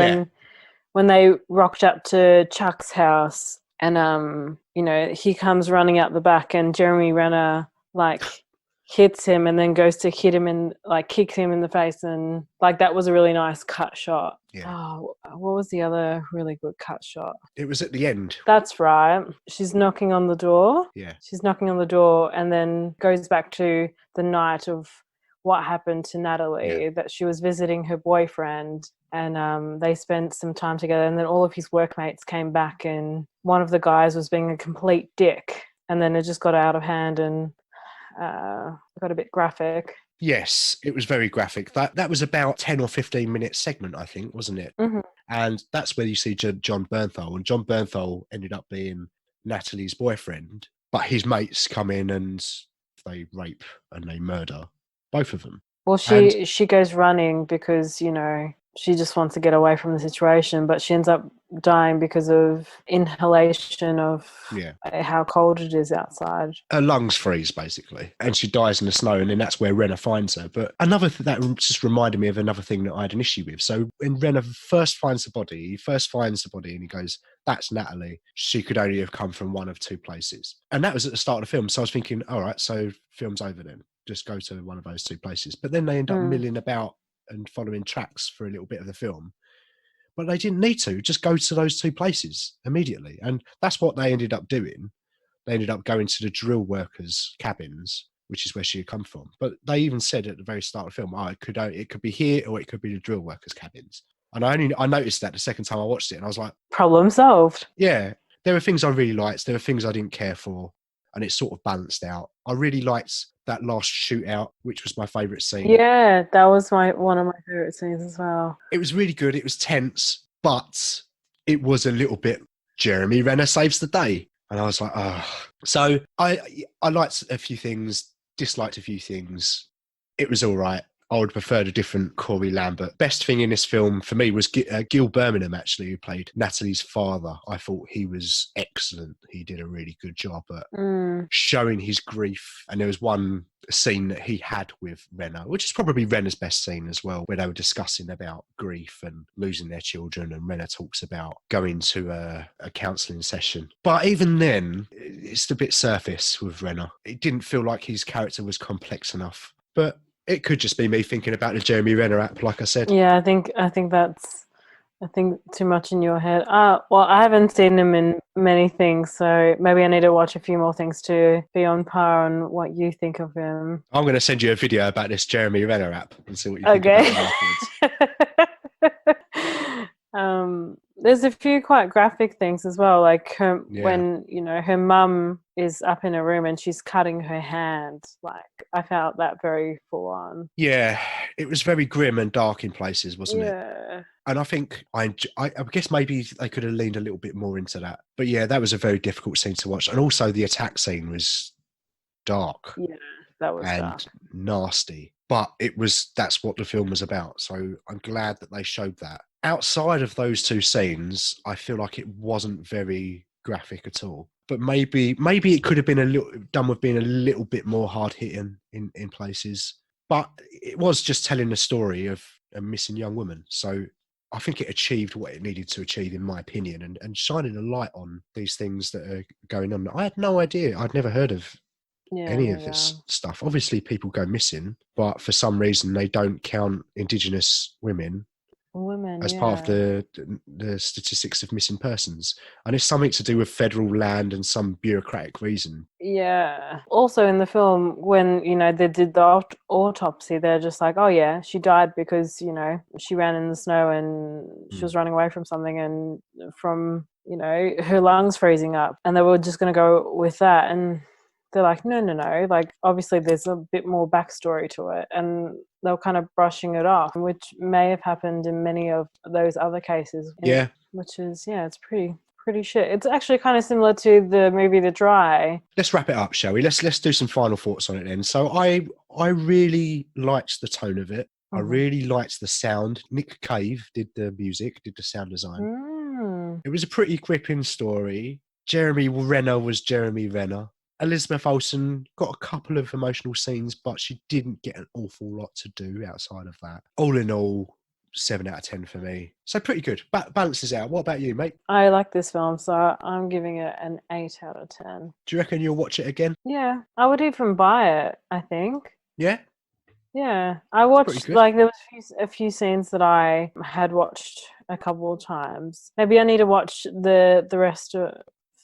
when they rocked up to Chuck's house and he comes running out the back and Jeremy Renner hits him and then goes to hit him and kicks him in the face, and that was a really nice cut shot. Yeah. Oh, what was the other really good cut shot? It was at the end. That's right. She's knocking on the door. Yeah. She's knocking on the door and then goes back to the night of what happened to Natalie, that she was visiting her boyfriend, and they spent some time together, and then all of his workmates came back and one of the guys was being a complete dick, and then it just got out of hand and got a bit graphic. Yes, it was very graphic. That was about 10 or 15 minute segment, I think, wasn't it? Mm-hmm. And that's where you see John Bernthal. And John Bernthal ended up being Natalie's boyfriend, but his mates come in and they rape and they murder both of them. Well, she goes running because, she just wants to get away from the situation, but she ends up dying because of inhalation of how cold it is outside. Her lungs freeze, basically, and she dies in the snow, and then that's where Renner finds her. But that just reminded me of another thing that I had an issue with. So when Renner first finds the body, and he goes, "That's Natalie. She could only have come from one of two places." And that was at the start of the film. So I was thinking, all right, so film's over then. Just go to one of those two places. But then they end up milling about and following tracks for a little bit of the film. But they didn't need to. Just go to those two places immediately. And that's what they ended up doing. They ended up going to the drill workers' cabins, which is where she had come from. But they even said at the very start of the film, it could be here or it could be the drill workers' cabins. And I noticed that the second time I watched it, and I was like, problem solved. Yeah. There were things I really liked. There were things I didn't care for. And it sort of balanced out. I really liked that last shootout, which was my favourite scene. Yeah, that was one of my favourite scenes as well. It was really good. It was tense, but it was a little bit Jeremy Renner saves the day. And I was like, oh. So I liked a few things, disliked a few things. It was all right. I would prefer a different Corey Lambert. Best thing in this film for me was Gil Birmingham, actually, who played Natalie's father. I thought he was excellent. He did a really good job at showing his grief. And there was one scene that he had with Renner, which is probably Renner's best scene as well, where they were discussing about grief and losing their children. And Renner talks about going to a counselling session. But even then, it's a bit surface with Renner. It didn't feel like his character was complex enough. But it could just be me thinking about the Jeremy Renner app, like I said. Yeah, I think too much in your head. Well, I haven't seen him in many things, so maybe I need to watch a few more things to be on par on what you think of him. I'm going to send you a video about this Jeremy Renner app and see what you think about it afterwards. There's a few quite graphic things as well, like when her mum is up in a room and she's cutting her hand. Like, I felt that very full on. Yeah, it was very grim and dark in places, wasn't it? Yeah. And I think I guess maybe they could have leaned a little bit more into that. But yeah, that was a very difficult scene to watch, and also the attack scene was dark. Yeah, that was dark. Nasty. But that's what the film was about. So I'm glad that they showed that. Outside of those two scenes, I feel like it wasn't very graphic at all. But maybe it could have been done with being a little bit more hard hitting in places. But it was just telling the story of a missing young woman. So I think it achieved what it needed to achieve, in my opinion, and shining a light on these things that are going on. I had no idea. I'd never heard of any of this stuff. Obviously, people go missing, but for some reason they don't count Indigenous women women as part of the statistics of missing persons, and it's something to do with federal land and some bureaucratic reason. Yeah. Also in the film, when, they did the autopsy, they're just like, oh yeah, she died because, she ran in the snow and she was running away from something and from, her lungs freezing up. And they were just going to go with that. And they're like, no. Like, obviously there's a bit more backstory to it. And they were kind of brushing it off, which may have happened in many of those other cases. Yeah. Which is, it's pretty shit. It's actually kind of similar to the movie The Dry. Let's wrap it up, shall we? Let's do some final thoughts on it then. So I really liked the tone of it. I really liked the sound. Nick Cave did the music, did the sound design. It was a pretty gripping story. Jeremy Renner was Jeremy Renner. Elizabeth Olsen got a couple of emotional scenes, but she didn't get an awful lot to do outside of that. All in all, 7 out of 10 for me. So pretty good. Balances out. What about you, mate? I like this film, so I'm giving it an 8 out of 10. Do you reckon you'll watch it again? Yeah, I would even buy it, I think. Yeah? Yeah. I watched, there was a few scenes that I had watched a couple of times. Maybe I need to watch the rest of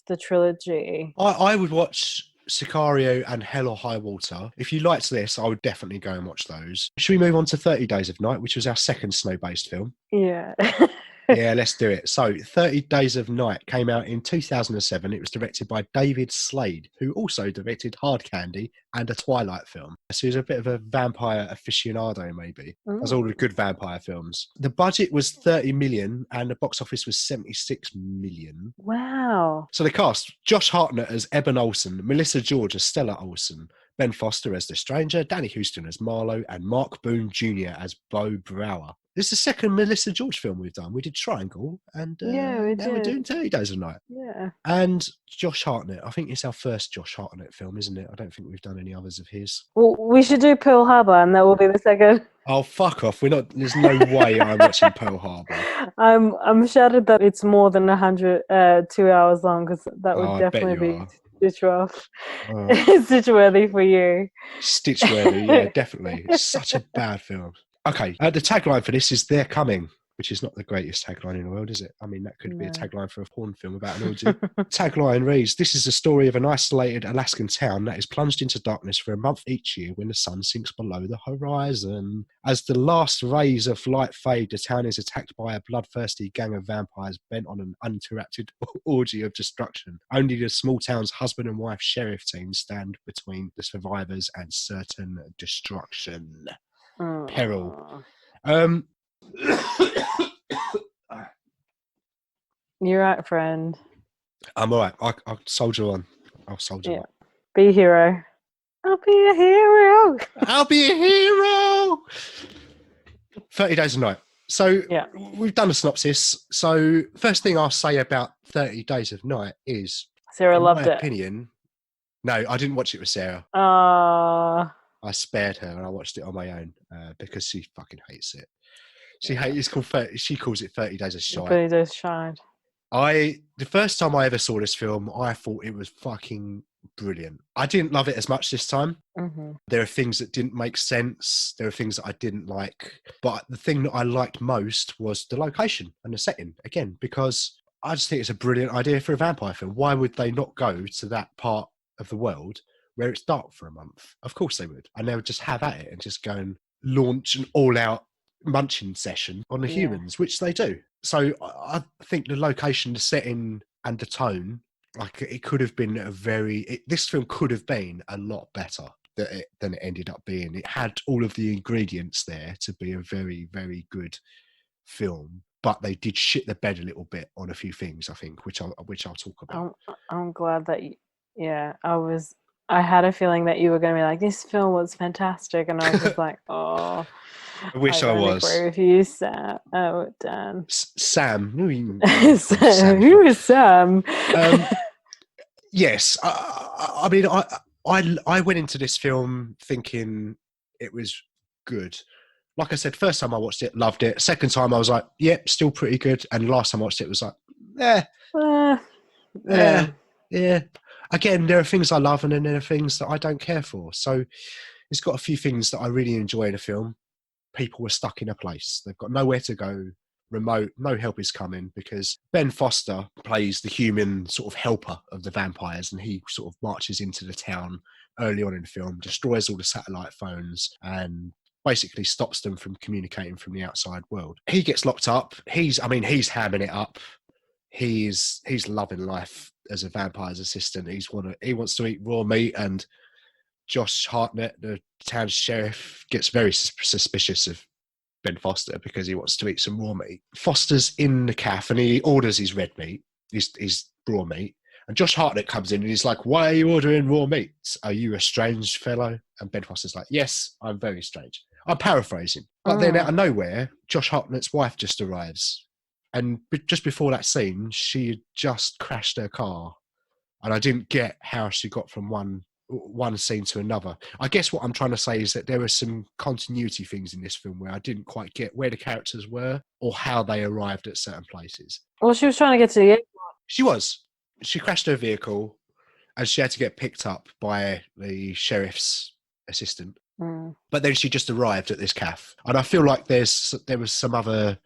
the trilogy. I would watch Sicario and Hell or High Water. If you liked this, I would definitely go and watch those. Should we move on to 30 Days of Night, which was our second snow-based film? Yeah. Yeah, let's do it. So 30 Days of Night came out in 2007. It was directed by David Slade, who also directed Hard Candy and a Twilight film. So he's a bit of a vampire aficionado, maybe, as all the good vampire films. The budget was 30 million and the box office was 76 million. Wow. So the cast, Josh Hartnett as Eben Olsen, Melissa George as Stella Olsen, Ben Foster as The Stranger, Danny Houston as Marlowe, and Mark Boone Jr. as Bo Brower. This is the second Melissa George film we've done. We did Triangle, and now we're doing 30 Days of Night. Yeah. And Josh Hartnett. I think it's our first Josh Hartnett film, isn't it? I don't think we've done any others of his. Well, we should do Pearl Harbor, and that will be the second. Oh, fuck off. There's no way I'm watching Pearl Harbor. I'm shattered that it's more than 2 hours long, because that would definitely be stitch-worthy for you. Stitch-worthy, yeah, definitely. It's such a bad film. Okay, the tagline for this is "They're coming," which is not the greatest tagline in the world, is it? I mean, that could be a tagline for a porn film about an orgy. Tagline reads, "This is the story of an isolated Alaskan town that is plunged into darkness for a month each year when the sun sinks below the horizon. As the last rays of light fade, the town is attacked by a bloodthirsty gang of vampires bent on an uninterrupted orgy of destruction. Only the small town's husband and wife sheriff team stand between the survivors and certain destruction." Peril. You're right, friend. I'm all right. I'll soldier on. I'll soldier on. Be a hero. I'll be a hero. I'll be a hero. 30 Days of Night. So we've done a synopsis. So first thing I'll say about 30 Days of Night is Sarah loved it. In my opinion, no, I didn't watch it with Sarah. I spared her and I watched it on my own because she fucking hates it. She calls it 30 Days of Shine. 30 Days Shine. The first time I ever saw this film, I thought it was fucking brilliant. I didn't love it as much this time. Mm-hmm. There are things that didn't make sense. There are things that I didn't like. But the thing that I liked most was the location and the setting, again, because I just think it's a brilliant idea for a vampire film. Why would they not go to that part of the world where it's dark for a month? Of course they would. And they would just have at it and just go and launch an all-out munching session on the humans, which they do. So I think the location, the setting and the tone, like it could have been this film could have been a lot better than it ended up being. It had all of the ingredients there to be a very, very good film, but they did shit the bed a little bit on a few things, I think, which I'll talk about. I'm glad that I had a feeling that you were going to be like, this film was fantastic. And I was just like, oh, I wish I was. agree with you, Sam. Oh, Dan. Sam. Who is Sam? Yes. I mean, I went into this film thinking it was good. Like I said, first time I watched it, loved it. Second time I was like, yep, still pretty good. And last time I watched it was like, yeah. Again, there are things I love and then there are things that I don't care for. So it's got a few things that I really enjoy in a film. People are stuck in a place. They've got nowhere to go. remote, no help is coming, because Ben Foster plays the human sort of helper of the vampires, and he sort of marches into the town early on in the film, destroys all the satellite phones, and basically stops them from communicating from the outside world. He gets locked up. He's hamming it up. He's loving life as a vampire's assistant. He wants to eat raw meat, and Josh Hartnett, the town sheriff, gets very suspicious of Ben Foster because he wants to eat some raw meat. Foster's in the cafe and he orders his red meat, his raw meat. And Josh Hartnett comes in and he's like, "Why are you ordering raw meat? Are you a strange fellow?" And Ben Foster's like, "Yes, I'm very strange." I'm paraphrasing. But then out of nowhere, Josh Hartnett's wife just arrives. And just before that scene, she had just crashed her car. And I didn't get how she got from one scene to another. I guess what I'm trying to say is that there were some continuity things in this film where I didn't quite get where the characters were or how they arrived at certain places. Well, she was trying to get to the airport. She was. She crashed her vehicle and she had to get picked up by the sheriff's assistant. But then she just arrived at this cafe. And I feel like there were some other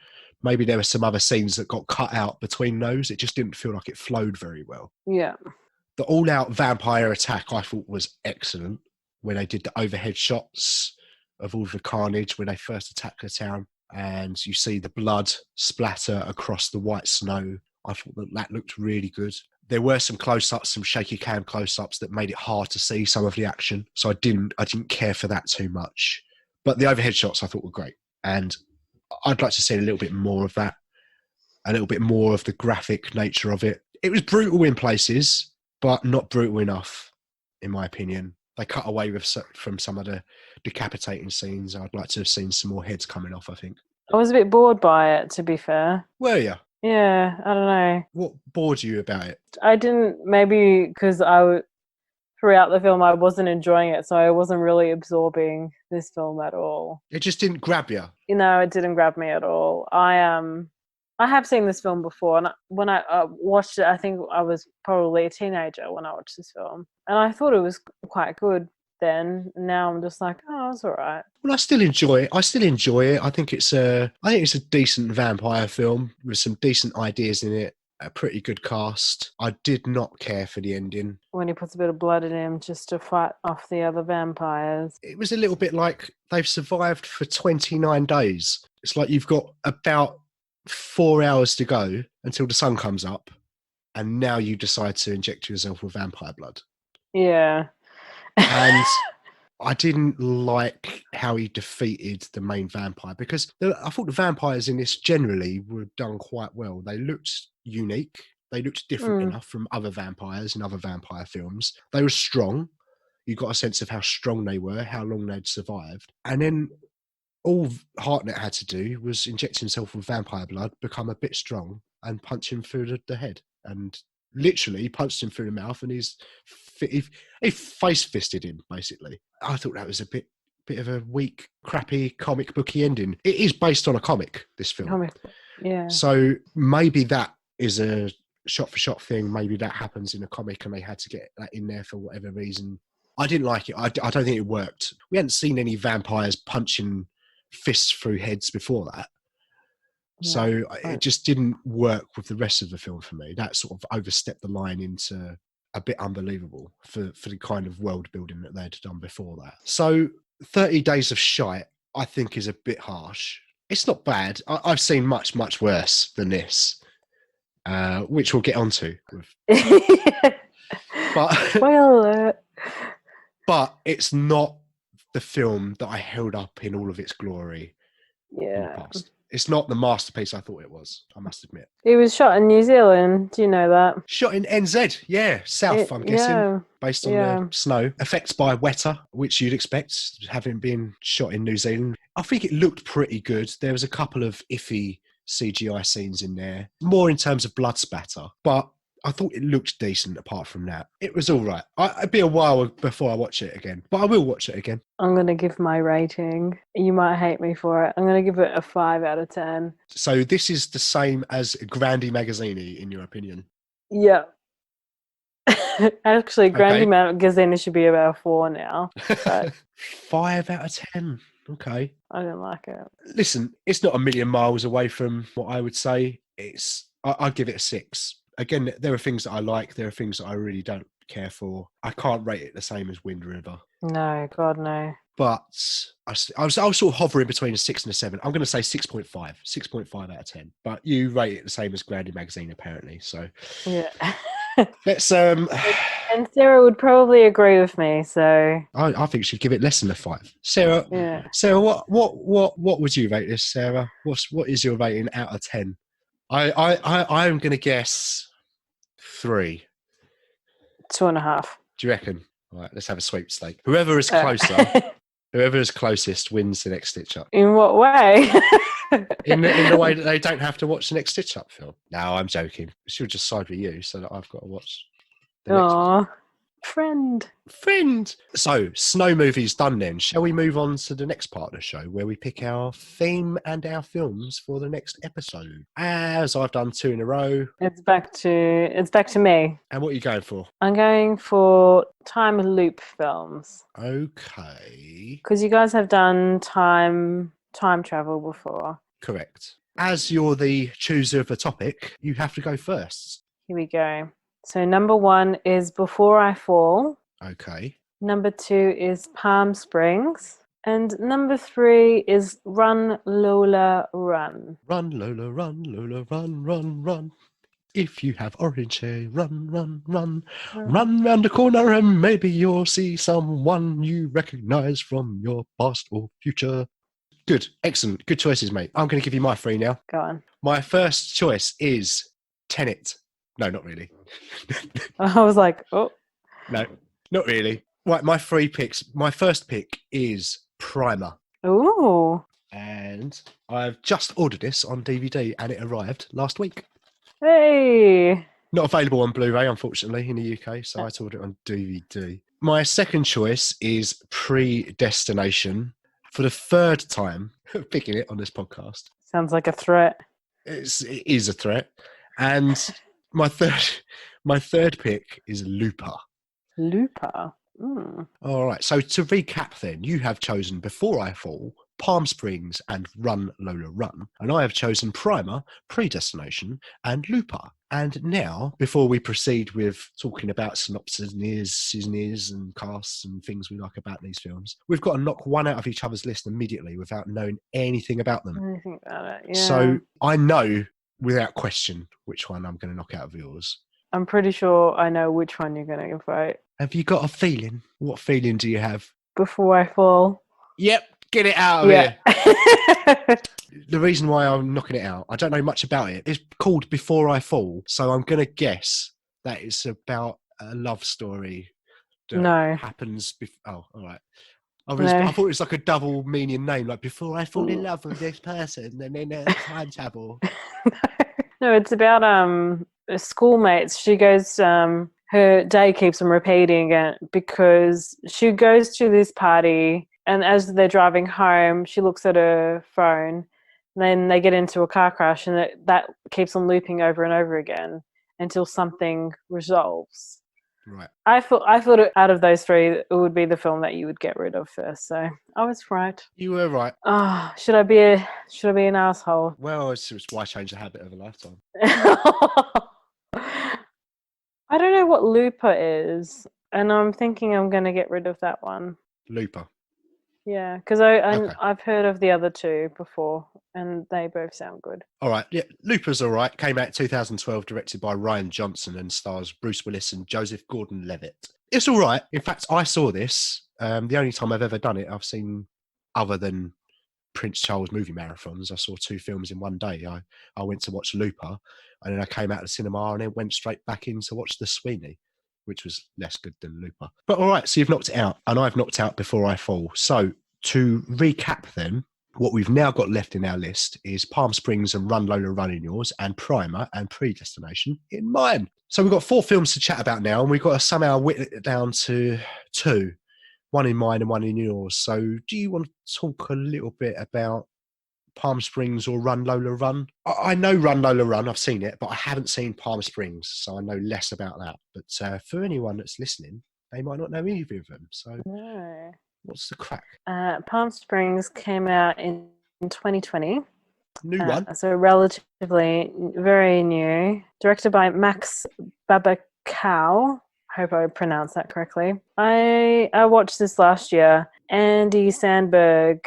scenes that got cut out between those. It just didn't feel like it flowed very well. Yeah. The all-out vampire attack I thought was excellent when they did the overhead shots of all the carnage when they first attacked the town, and you see the blood splatter across the white snow. I thought that looked really good. There were some close-ups, some shaky cam close-ups that made it hard to see some of the action, so I didn't care for that too much. But the overhead shots I thought were great, and I'd like to see a little bit more of that, a little bit more of the graphic nature of it. It was brutal in places, but not brutal enough, in my opinion. They cut away from some of the decapitating scenes. I'd like to have seen some more heads coming off, I think. I was a bit bored by it, to be fair. Were you? Yeah, I don't know. What bored you about it? I didn't, maybe because throughout the film I wasn't enjoying it, so I wasn't really absorbing this film at all. It just didn't grab you? It didn't grab me at all. I have seen this film before, and when I watched it, I think I was probably a teenager when I watched this film, and I thought it was quite good then. Now I'm just like, oh, it's all right. Well, I still enjoy it. I think it's a decent vampire film with some decent ideas in it. A pretty good cast. I did not care for the ending. When he puts a bit of blood in him just to fight off the other vampires. It was a little bit like they've survived for 29 days. It's like you've got about 4 hours to go until the sun comes up, and now you decide to inject yourself with vampire blood. Yeah. And I didn't like how he defeated the main vampire, because I thought the vampires in this generally were done quite well. They looked unique. They looked different enough from other vampires in other vampire films. They were strong. You got a sense of how strong they were, how long they'd survived. And then all Hartnett had to do was inject himself with vampire blood, become a bit strong, and punch him through the head. And literally, he punched him through the mouth, and he face fisted him, basically. I thought that was a bit of a weak, crappy comic booky ending. It is based on a comic, this film. Yeah. So maybe that is a shot-for-shot thing. Maybe that happens in a comic, and they had to get that in there for whatever reason. I didn't like it. I don't think it worked. We hadn't seen any vampires punching fists through heads before that. Yeah, so right. It just didn't work with the rest of the film for me. That sort of overstepped the line into a bit unbelievable for the kind of world building that they'd done before that. So 30 Days of Shite, I think, is a bit harsh. It's not bad. I've seen much, much worse than this, which we'll get onto. But it's not the film that I held up in all of its glory in the past. It's not the masterpiece I thought it was, I must admit. It was shot in New Zealand. Do you know that? Shot in NZ, yeah. South, I'm guessing, based on the snow. Effects by Weta, which you'd expect, having been shot in New Zealand. I think it looked pretty good. There was a couple of iffy CGI scenes in there, more in terms of blood spatter. But I thought it looked decent apart from that. It was all right. It'd be a while before I watch it again, but I will watch it again. I'm going to give my rating. You might hate me for it. I'm going to give it a 5 out of 10. So this is the same as Grandi Magazzini, in your opinion? Yeah. Actually, Grandi Magazzini should be about a 4 now. But 5 out of 10. Okay. I didn't like it. Listen, it's not a million miles away from what I would say. I'd give it a 6. Again, there are things that I like. There are things that I really don't care for. I can't rate it the same as Wind River. No, God, no. But I was sort of hovering between a 6 and a 7. I'm going to say 6.5. 6.5 out of 10. But you rate it the same as Grounded Magazine, apparently. So Yeah. let's... And Sarah would probably agree with me, so I think she'd give it less than a 5. Sarah, yeah. Sarah, what would you rate this, Sarah? What is your rating out of 10? I'm going to guess 3. 2.5. Do you reckon? All right, let's have a sweepstake. Whoever is closer, whoever is closest wins the next Stitch Up. In what way? In the way that they don't have to watch the next Stitch Up film. No, I'm joking. She'll just side with you so that I've got to watch the next one. Aw, friend. So, snow movies done then. Shall we move on to the next part of the show where we pick our theme and our films for the next episode? As I've done 2 in a row. It's back to me. And what are you going for? I'm going for time loop films Okay. because you guys have done time travel before. Correct. As you're the chooser of the topic, you have to go first. Here we go. So number 1 is Before I Fall. Okay. Number 2 is Palm Springs. And number 3 is Run, Lola, Run. Run, Lola, run, Lola, run, run, run. If you have orange hair, run, run, run. Run round the corner and maybe you'll see someone you recognise from your past or future. Good. Excellent. Good choices, mate. I'm going to give you my 3 now. Go on. My first choice is Tenet. No, not really. I was like, oh. No, not really. Right, my 3 picks. My first pick is Primer. Ooh. And I've just ordered this on DVD and it arrived last week. Hey. Not available on Blu-ray, unfortunately, in the UK, so I had to order it on DVD. My second choice is Predestination. For the 3rd time picking it on this podcast. Sounds like a threat. It is a threat. And my third pick is Looper. Looper. Mm. All right. So to recap then, you have chosen Before I Fall, Palm Springs and Run, Lola, Run. And I have chosen Primer, Predestination and Looper. And now, before we proceed with talking about synopses and casts and things we like about these films, we've got to knock one out of each other's list immediately without knowing anything about them. Anything about it, yeah. So I know without question which one I'm going to knock out of yours. I'm pretty sure I know which one you're going to vote. Have you got a feeling? What feeling do you have? Before I Fall. Yep, get it out of here. The reason why I'm knocking it out, I don't know much about it. It's called Before I Fall, so I'm going to guess that it's about a love story that happens. Oh, all right. I thought it was like a double meaning name, like Before I Fall in Love with this person, and then time travel. No, it's about schoolmates. She goes. Her day keeps on repeating it because she goes to this party, and as they're driving home, she looks at her phone. Then they get into a car crash, and that keeps on looping over and over again until something resolves. Right. I thought out of those 3, it would be the film that you would get rid of first. So I was right. You were right. Oh, should I be an asshole? Well, it's why change the habit of a lifetime. I don't know what Looper is, and I'm thinking I'm going to get rid of that one. Looper. Yeah, because I've heard of the other 2 before, and they both sound good. All right, yeah, Looper's all right. Came out in 2012, directed by Rian Johnson and stars Bruce Willis and Joseph Gordon-Levitt. It's all right. In fact, I saw this. The only time I've ever done it, I've seen, other than Prince Charles movie marathons, I saw 2 films in one day. I went to watch Looper, and then I came out of the cinema and then went straight back in to watch The Sweeney, which was less good than Looper. But all right, so you've knocked it out, and I've knocked out Before I Fall. So to recap then, what we've now got left in our list is Palm Springs and Run, Lola, Run in yours, and Primer and Predestination in mine. So we've got 4 films to chat about now, and we've got to somehow whittle it down to 2, one in mine and one in yours. So do you want to talk a little bit about Palm Springs or Run, Lola, Run? I know Run, Lola, Run. I've seen it, but I haven't seen Palm Springs, so I know less about that. But for anyone that's listening, they might not know either of them. So What's the crack? Palm Springs came out in 2020. New one? So relatively very new. Directed by Max Babacow. Hope I pronounced that correctly. I watched this last year. Andy Sandberg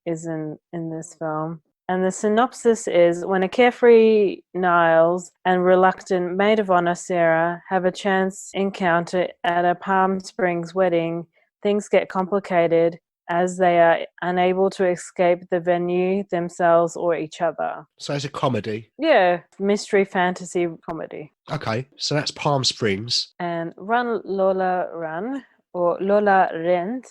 is in this film. And the synopsis is, when a carefree Niles and reluctant maid of honor Sarah have a chance encounter at a Palm Springs wedding, things get complicated as they are unable to escape the venue, themselves, or each other. So it's a comedy. Yeah, mystery fantasy comedy. Okay, so that's Palm Springs. And Run Lola Run, or Lola Rennt,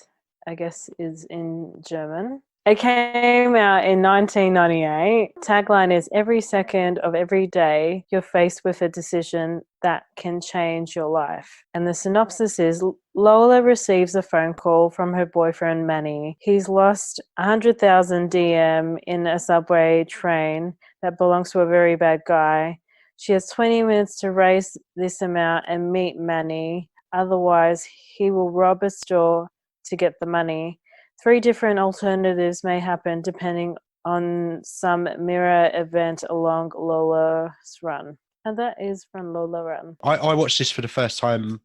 I guess is in German. It came out in 1998. Tagline is, every second of every day, you're faced with a decision that can change your life. And the synopsis is, Lola receives a phone call from her boyfriend, Manny. He's lost 100,000 DM in a subway train that belongs to a very bad guy. She has 20 minutes to raise this amount and meet Manny. Otherwise, he will rob a store to get the money. 3 different alternatives may happen depending on some mirror event along Lola's run. And that is from Lola Run. I watched this for the first time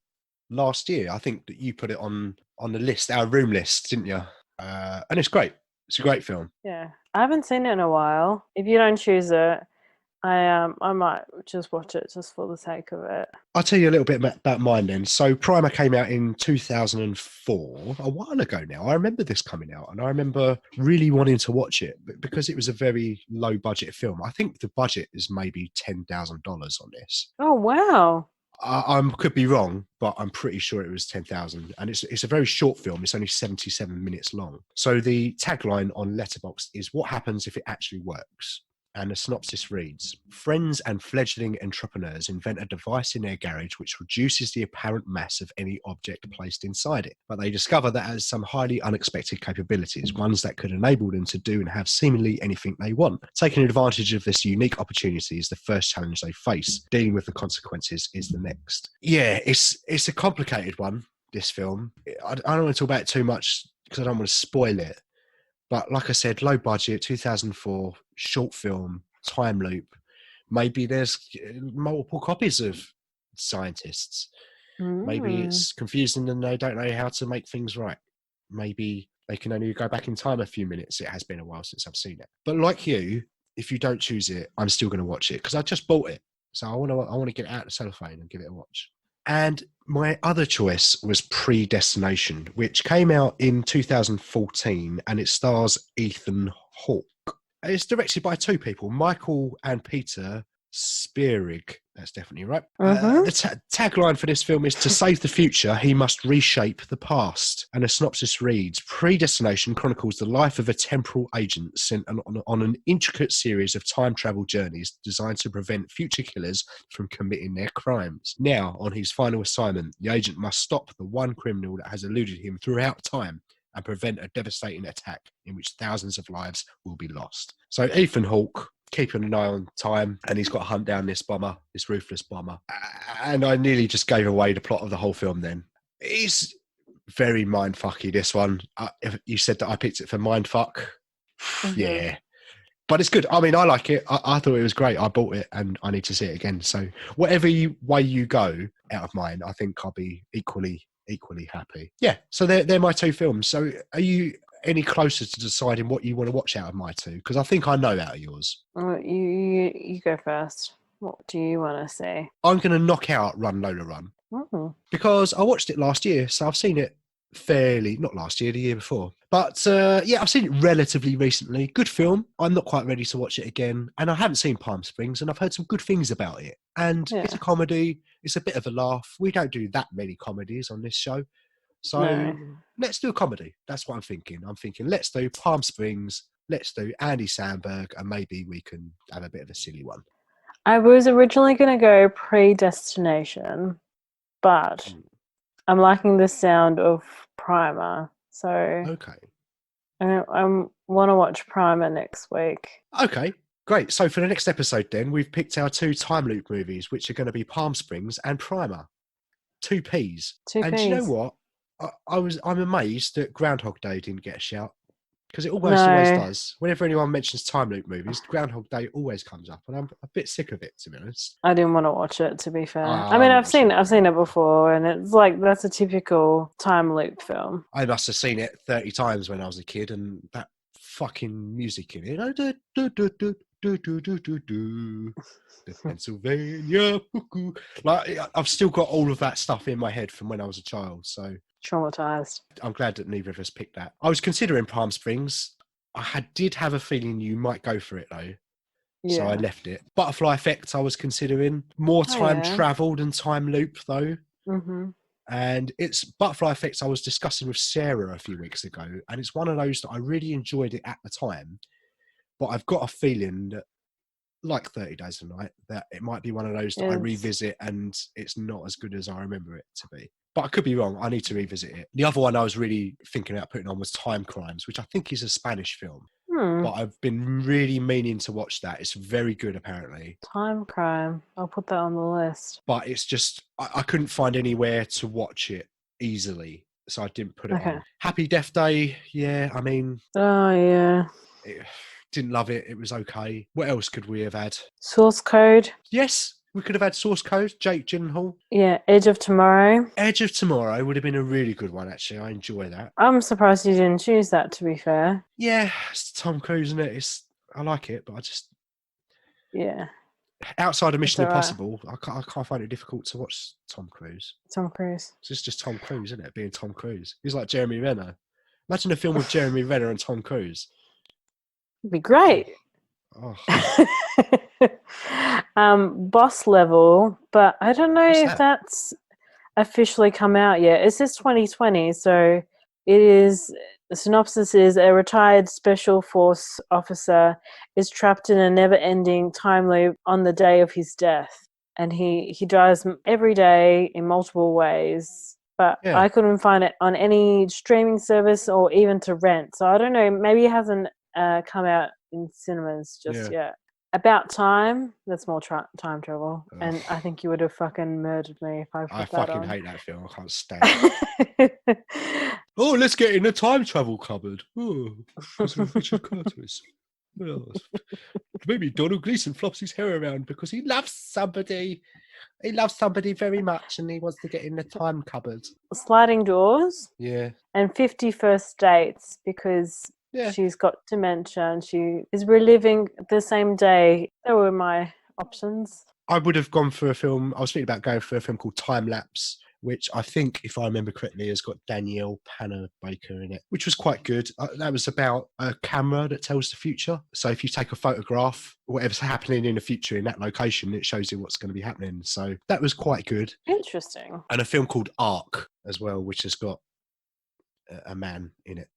last year. I think that you put it on the list, our room list, didn't you? And it's great. It's a great film. Yeah. I haven't seen it in a while. If you don't choose it, I might just watch it just for the sake of it. I'll tell you a little bit about mine then. So Primer came out in 2004, a while ago now. I remember this coming out and I remember really wanting to watch it because it was a very low budget film. I think the budget is maybe $10,000 on this. Oh, wow. I could be wrong, but I'm pretty sure it was 10,000. And it's a very short film. It's only 77 minutes long. So the tagline on Letterboxd is, what happens if it actually works? And the synopsis reads, friends and fledgling entrepreneurs invent a device in their garage which reduces the apparent mass of any object placed inside it. But they discover that it has some highly unexpected capabilities, ones that could enable them to do and have seemingly anything they want. Taking advantage of this unique opportunity is the first challenge they face. Dealing with the consequences is the next. Yeah, it's a complicated one, this film. I don't want to talk about it too much because I don't want to spoil it. But like I said, low budget, 2004, short film, time loop. Maybe there's multiple copies of Scientists. Maybe it's confusing and they don't know how to make things right. Maybe they can only go back in time a few minutes. It has been a while since I've seen it. But like you, if you don't choose it, I'm still going to watch it because I just bought it. So I want to get it out of the cellophane and give it a watch. And my other choice was Predestination, which came out in 2014 and it stars Ethan Hawke. It's directed by 2 people, Michael and Peter Spierig. That's definitely right. The tagline for this film is, to save the future, he must reshape the past. And the synopsis reads, Predestination chronicles the life of a temporal agent sent on an intricate series of time travel journeys designed to prevent future killers from committing their crimes. Now, on his final assignment, the agent must stop the one criminal that has eluded him throughout time and prevent a devastating attack in which thousands of lives will be lost. So Ethan Hawke, keeping an eye on time, and he's got to hunt down this bomber, this ruthless bomber. And I nearly just gave away the plot of the whole film then. It's very mindfucky, this one. If you said that I picked it for mindfuck, yeah. But it's good. I mean, I like it. I thought it was great. I bought it and I need to see it again. So whatever way you go out of mine, I think I'll be equally happy. Yeah, so they're my 2 films. So are you any closer to deciding what you want to watch out of my 2? Because I think I know out of yours. You go first. What do you want to say? I'm going to knock out Run Lola Run because I watched it last year, so I've seen it not last year, the year before. But yeah, I've seen it relatively recently. Good film. I'm not quite ready to watch it again, and I haven't seen Palm Springs, and I've heard some good things about it. And it's a comedy. It's a bit of a laugh. We don't do that many comedies on this show. So let's do a comedy. That's what I'm thinking. I'm thinking, let's do Palm Springs, let's do Andy Samberg, and maybe we can have a bit of a silly one. I was originally going to go Predestination, but I'm liking the sound of Primer. So okay, I want to watch Primer next week. Okay, great. So for the next episode then, we've picked our 2 time loop movies, which are going to be Palm Springs and Primer. 2 Ps. 2 And Ps. do you know what? I'm amazed that Groundhog Day didn't get a shout. Because it always No. does. Whenever anyone mentions time loop movies, Groundhog Day always comes up, and I'm a bit sick of it, to be honest. I didn't want to watch it, to be fair. I I mean, wouldn't I've seen it before, and it's like that's a typical time loop film. I must have seen it 30 times when I was a kid, and that fucking music in it. You know, the Pennsylvania cuckoo. Like, I've still got all of that stuff in my head from when I was a child, so Traumatized. I'm glad that neither of us picked that. I was considering Palm Springs. Did have a feeling you might go for it, though. Yeah. So I left it. Butterfly Effect, I was considering. More time yeah. travel than time loop, though. Mm-hmm. And it's Butterfly Effect I was discussing with Sarah a few weeks ago. And it's one of those that I really enjoyed it at the time. But I've got a feeling that, like 30 Days of Night, that it might be one of those that I revisit and it's not as good as I remember it to be. But I could be wrong. I need to revisit it. The other one I was really thinking about putting on was Time Crimes, which I think is a Spanish film. But I've been really meaning to watch that. It's very good, apparently. Time Crime. I'll put that on the list. But it's just, I couldn't find anywhere to watch it easily. So I didn't put it on. Happy Death Day. Yeah, I mean. Oh, yeah. Didn't love it. It was okay. What else could we have had? Source Code. Yes, we could have had Source Code, Jake Gyllenhaal. Yeah, Edge of Tomorrow. Edge of Tomorrow would have been a really good one, actually. I enjoy that. I'm surprised you didn't choose that, to be fair. Yeah, it's Tom Cruise, isn't it? I like it, but I just... Yeah. Outside of Mission Impossible, I can't find it difficult to watch Tom Cruise. Tom Cruise. It's just Tom Cruise, isn't it? Being Tom Cruise. He's like Jeremy Renner. Imagine a film with Jeremy Renner and Tom Cruise. It'd be great. Oh. Boss Level, but I don't know if that's officially come out yet. It says 2020, so it is. The synopsis is a retired special force officer is trapped in a never-ending time loop on the day of his death, and he dies every day in multiple ways. But I couldn't find it on any streaming service or even to rent. So I don't know. Maybe it hasn't come out in cinemas just yet. About Time, that's more time travel. Ugh. And I think you would have fucking murdered me if I put that fucking on. hate that film. I can't stand it. Oh, let's get in the time travel cupboard. Oh, Richard Curtis. Well, maybe Donald Gleason flops his hair around because he loves somebody. He loves somebody very much and he wants to get in the time cupboard. Sliding Doors. Yeah. And 50 First Dates because she's got dementia and she is reliving the same day. They were my options. I would have gone for a film. I was thinking about going for a film called Time Lapse, which I think, if I remember correctly, has got Danielle Panabaker in it, which was quite good. That was about a camera that tells the future. So if you take a photograph, whatever's happening in the future in that location, it shows you what's going to be happening. So that was quite good. Interesting. And a film called Arc as well, which has got a man in it.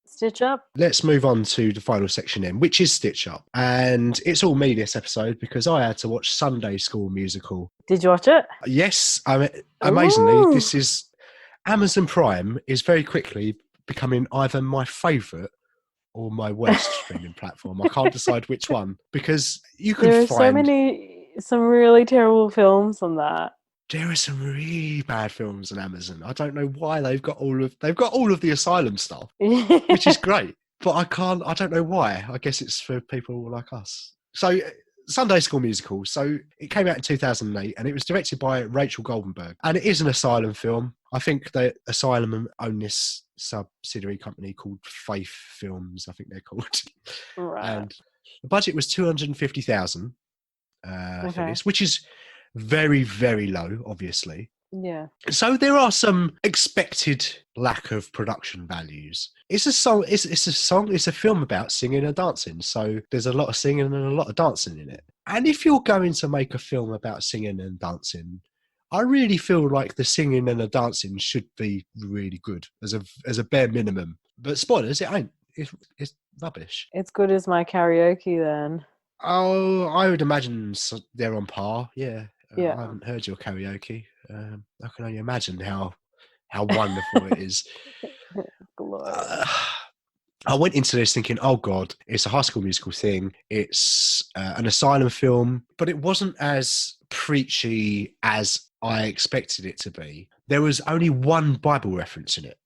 Stitch Up. Let's move on to the final section then, which is Stitch Up. And it's all me this episode because I had to watch Sunday School Musical. Did you watch it? Yes. Amazingly, this is Amazon Prime is very quickly becoming either my favourite or my worst streaming platform. I can't decide which one because you can there are find some really terrible films on that. There are some really bad films on Amazon. I don't know why they've got all of the Asylum stuff, which is great. But I don't know why. I guess it's for people like us. So Sunday School Musical. So it came out in 2008 and it was directed by Rachel Goldenberg. And it is an Asylum film. I think that Asylum own this subsidiary company called Faith Films, I think they're called. Right. And the budget was $250,000 for this, which is very, very low, obviously. Yeah. So there are some expected lack of production values. It's a song. It's a film about singing and dancing. So there's a lot of singing and a lot of dancing in it. And if you're going to make a film about singing and dancing, I really feel like the singing and the dancing should be really good as a bare minimum. But spoilers, it ain't. It's rubbish. It's good as my karaoke then. Oh, I would imagine they're on par. Yeah. Yeah. I haven't heard your karaoke. I can only imagine how wonderful it is. I went into this thinking, oh God, it's a High School Musical thing. It's an Asylum film, but it wasn't as preachy as I expected it to be. There was only one Bible reference in it.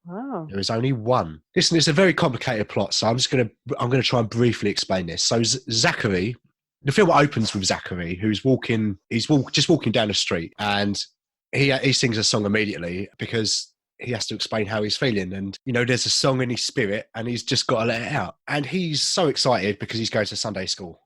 Oh. There was only one. Listen, it's a very complicated plot, so I'm gonna try and briefly explain this. So Zachary, the film opens with Zachary, who's just walking down the street, and he sings a song immediately because he has to explain how he's feeling. And, you know, there's a song in his spirit and he's just got to let it out. And he's so excited because he's going to Sunday school.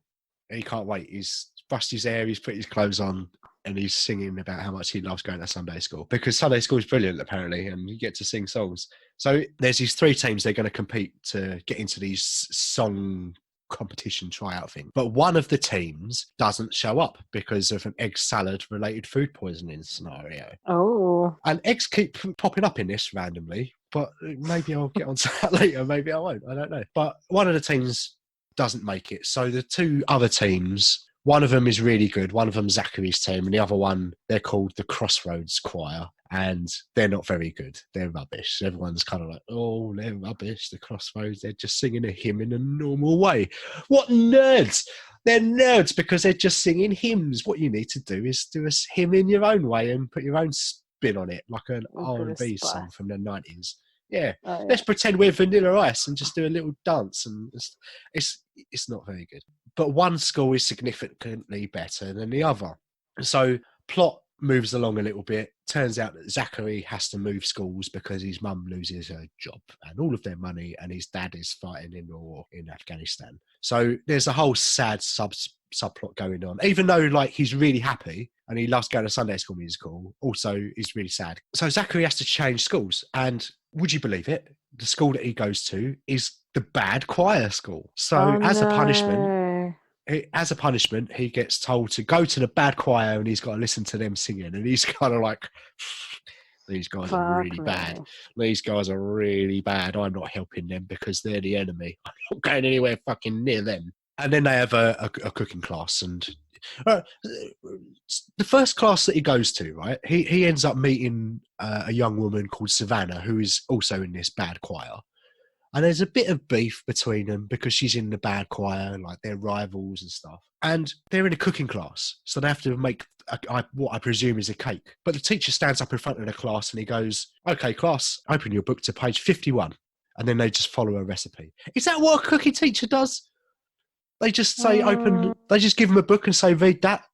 He can't wait. He's brushed his hair, he's put his clothes on, and he's singing about how much he loves going to Sunday school, because Sunday school is brilliant, apparently, and you get to sing songs. So there's these 3 teams they're going to compete to get into these song competition tryout thing. But one of the teams doesn't show up because of an egg salad related food poisoning scenario. Oh. And eggs keep popping up in this randomly, but maybe I'll get onto that later. Maybe I won't. I don't know. But one of the teams doesn't make it. So the 2 other teams, one of them is really good. One of them Zachary's team, and the other one, they're called the Crossroads Choir, and they're not very good. They're rubbish. Everyone's kind of like, oh, they're rubbish. The Crossroads, they're just singing a hymn in a normal way. What nerds! They're nerds because they're just singing hymns. What you need to do is do a hymn in your own way and put your own spin on it, like an R&B song from the 90s. Yeah. Oh, yeah. Let's pretend we're Vanilla Ice and just do a little dance, and it's not very good. But one school is significantly better than the other. So plot moves along a little bit. Turns out that Zachary has to move schools because his mum loses her job and all of their money, and his dad is fighting in the war in Afghanistan. So there's a whole sad subplot going on. Even though, like, he's really happy and he loves going to Sunday school musical, also he's really sad. So Zachary has to change schools, and would you believe it? The school that he goes to is the bad choir school. So as a punishment, he gets told to go to the bad choir and he's got to listen to them singing. And he's kind of like, these guys are really bad. These guys are really bad. I'm not helping them because they're the enemy. I'm not going anywhere fucking near them. And then they have a cooking class. And the first class that he goes to, right, he ends up meeting a young woman called Savannah, who is also in this bad choir. And there's a bit of beef between them because she's in the bad choir, like they're rivals and stuff. And they're in a cooking class, so they have to make what I presume is a cake. But the teacher stands up in front of the class and he goes, "Okay, class, open your book to page 51." And then they just follow a recipe. Is that what a cooking teacher does? They just say they just give them a book and say, "Read that."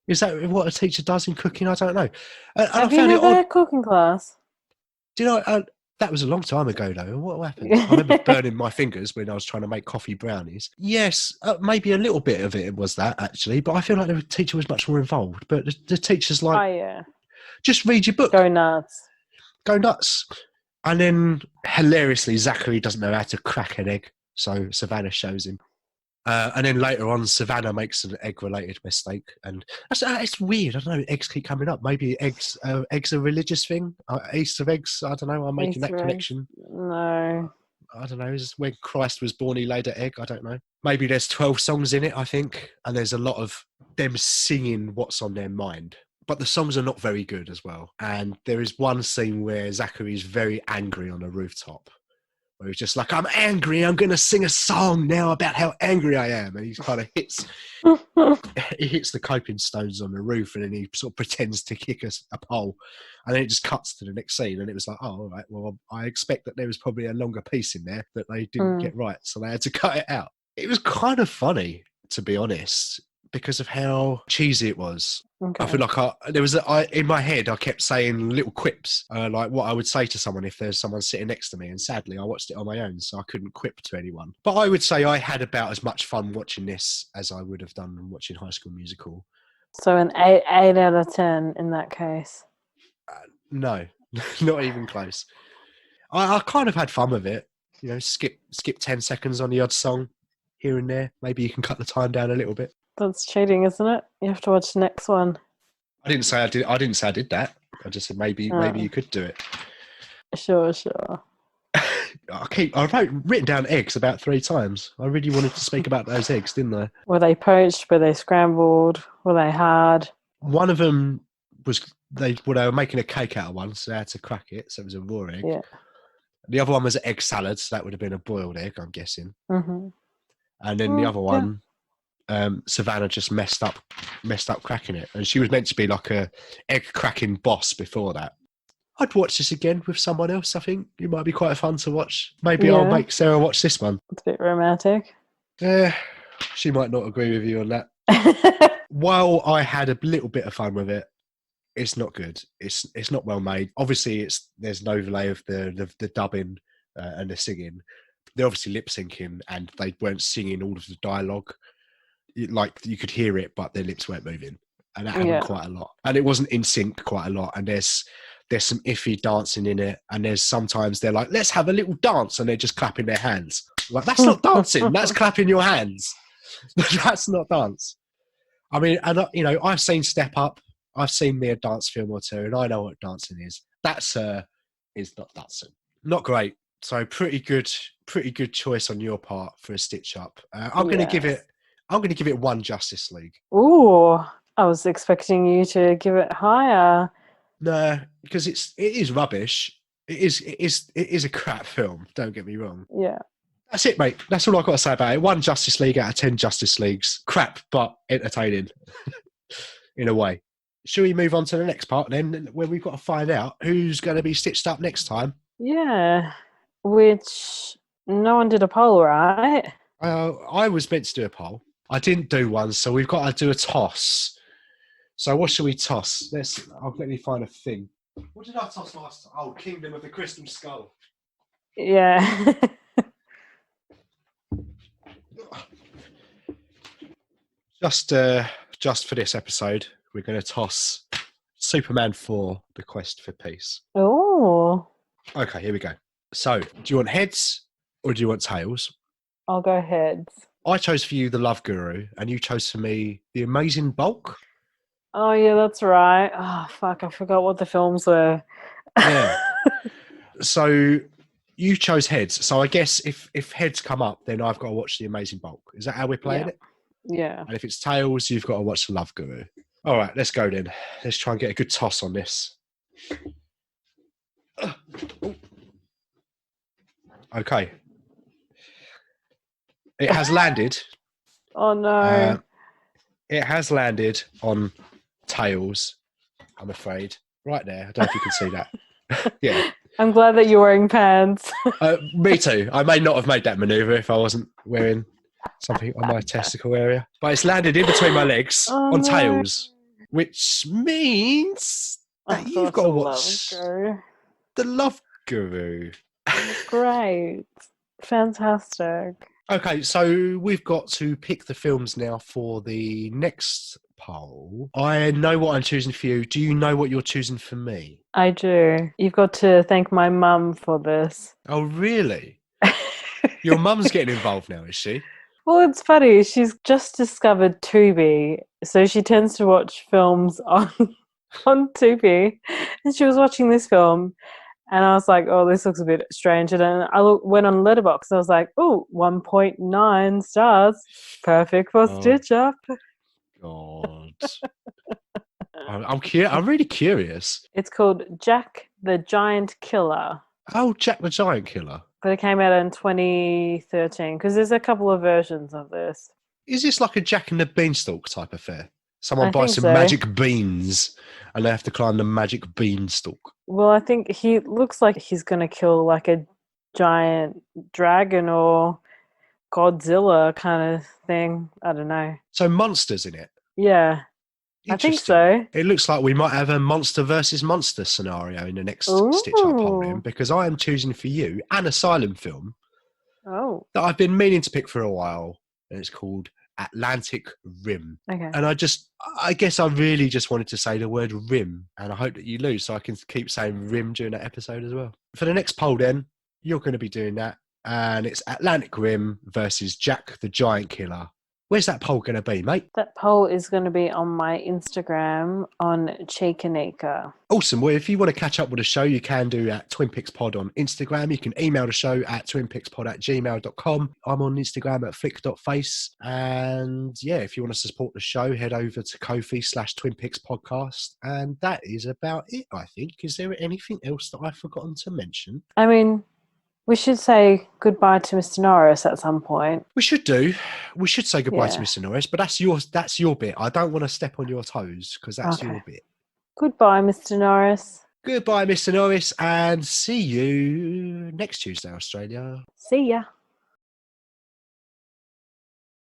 Is that what a teacher does in cooking? I don't know. Have you never had a cooking class? Do you know... that was a long time ago, though. What happened? I remember burning my fingers when I was trying to make coffee brownies. Yes, maybe a little bit of it was that, actually, but I feel like the teacher was much more involved. But the teacher's like, just read your book. Go nuts. Go nuts. And then, hilariously, Zachary doesn't know how to crack an egg, so Savannah shows him. And then later on, Savannah makes an egg-related mistake, and it's weird. I don't know. Eggs keep coming up. Maybe eggs are a religious thing. Easter eggs. I don't know. I'm making that connection. No. I don't know. Is when Christ was born, he laid an egg. I don't know. Maybe there's 12 songs in it, I think, and there's a lot of them singing what's on their mind. But the songs are not very good as well. And there is one scene where Zachary is very angry on a rooftop, where he's just like, "I'm angry, I'm going to sing a song now about how angry I am." And he kind of hits the coping stones on the roof, and then he sort of pretends to kick a pole. And then it just cuts to the next scene. And it was like, oh, all right, well, I expect that there was probably a longer piece in there that they didn't get right. So they had to cut it out. It was kind of funny, to be honest, because of how cheesy it was. Okay. I feel like in my head, I kept saying little quips, like what I would say to someone if there's someone sitting next to me. And sadly, I watched it on my own, so I couldn't quip to anyone. But I would say I had about as much fun watching this as I would have done watching High School Musical. So an 8 out of 10 in that case? No, not even close. I kind of had fun with it. You know, skip 10 seconds on the odd song here and there. Maybe you can cut the time down a little bit. That's cheating, isn't it? You have to watch the next one. I didn't say I did that. I just said maybe you could do it. Sure. I've written down eggs about 3 times. I really wanted to speak about those eggs, didn't I? Were they poached? Were they scrambled? Were they hard? One of them was they were making a cake out of one, so they had to crack it. So it was a raw egg. Yeah. The other one was an egg salad, so that would have been a boiled egg, I'm guessing. Mm-hmm. And then the other one, Savannah just messed up cracking it, and she was meant to be like a egg cracking boss before that. I'd watch this again with someone else. I think it might be quite fun to watch. Maybe I'll make Sarah watch this one. It's a bit romantic. Yeah, she might not agree with you on that. While I had a little bit of fun with it, it's not good. It's not well made. Obviously, there's an overlay of the dubbing and the singing. They're obviously lip syncing, and they weren't singing all of the dialogue. Like you could hear it, but their lips weren't moving, and that happened quite a lot. And it wasn't in sync quite a lot. And there's some iffy dancing in it, and there's sometimes they're like, let's have a little dance, and they're just clapping their hands. Like, that's not dancing, that's clapping your hands. That's not dance. I mean, and I've seen Step Up, I've seen me a dance film or two, and I know what dancing is. That's is not dancing. Not great. So pretty good choice on your part for a stitch up. I'm going to give it one Justice League. Ooh, I was expecting you to give it higher. No, because it is rubbish. It is a crap film. Don't get me wrong. Yeah. That's it, mate. That's all I've got to say about it. One Justice League out of 10 Justice Leagues. Crap, but entertaining in a way. Shall we move on to the next part then, where we've got to find out who's going to be stitched up next time? Yeah, which no one did a poll, right? I was meant to do a poll. I didn't do one, so we've got to do a toss. So what shall we toss? Let me find a thing. What did I toss last time? Oh, Kingdom of the Crystal Skull. Yeah. Just for this episode, we're going to toss Superman 4: The Quest for Peace. Oh. Okay, here we go. So, do you want heads or do you want tails? I'll go heads. I chose for you The Love Guru, and you chose for me The Amazing Bulk. Oh, yeah, that's right. Oh, fuck, I forgot what the films were. Yeah. So, you chose heads. So, I guess if heads come up, then I've got to watch The Amazing Bulk. Is that how we're playing it? Yeah. And if it's tails, you've got to watch The Love Guru. All right, let's go then. Let's try and get a good toss on this. Okay. It has landed. Oh, no. It has landed on tails, I'm afraid. Right there. I don't know if you can see that. Yeah. I'm glad that you're wearing pants. Me too. I may not have made that maneuver if I wasn't wearing something on my testicle area. But it's landed in between my legs on tails, which means that you've got to watch The Love Guru. Great. Fantastic. Okay, so we've got to pick the films now for the next poll. I know what I'm choosing for you. Do you know what you're choosing for me? I do. You've got to thank my mum for this. Oh, really? Your mum's getting involved now, is she? Well, it's funny. She's just discovered Tubi, so she tends to watch films on Tubi, and she was watching this film, and I was like, "Oh, this looks a bit strange." And then I went on Letterboxd. I was like, "Oh, 1.9 stars, perfect for Stitch Up." God, I'm really curious. It's called Jack the Giant Killer. Oh, Jack the Giant Killer. But it came out in 2013 because there's a couple of versions of this. Is this like a Jack and the Beanstalk type affair? Someone buys some so. magic beans and they have to climb the magic beanstalk. Well, I think he looks like he's going to kill like a giant dragon or Godzilla kind of thing. I don't know. So monsters in it? Yeah. I think so. It looks like we might have a monster versus monster scenario in the next Stitch Up poll then, because I am choosing for you an asylum film that I've been meaning to pick for a while, and it's called Atlantic Rim. Okay. And I guess I really just wanted to say the word rim, and I hope that you lose so I can keep saying rim during that episode as well. For the next poll then, you're going to be doing that, and it's Atlantic Rim versus Jack the Giant Killer. Where's that poll going to be, mate? That poll is going to be on my Instagram on Chikanika. Awesome. Well, if you want to catch up with the show, you can do at Twin Peaks Pod on Instagram. You can email the show at twinpeakspod@gmail.com. I'm on Instagram at flick.face. And yeah, if you want to support the show, head over to Ko-fi/Twin Peaks Podcast. And that is about it, I think. Is there anything else that I've forgotten to mention? I mean, We should say goodbye to Mr. Norris at some point. We should do. We should say goodbye to Yeah. Mr. Norris, but that's your bit. I don't want to step on your toes because that's Okay. your bit. Goodbye, Mr. Norris. Goodbye, Mr. Norris, and see you next Tuesday, Australia. See ya.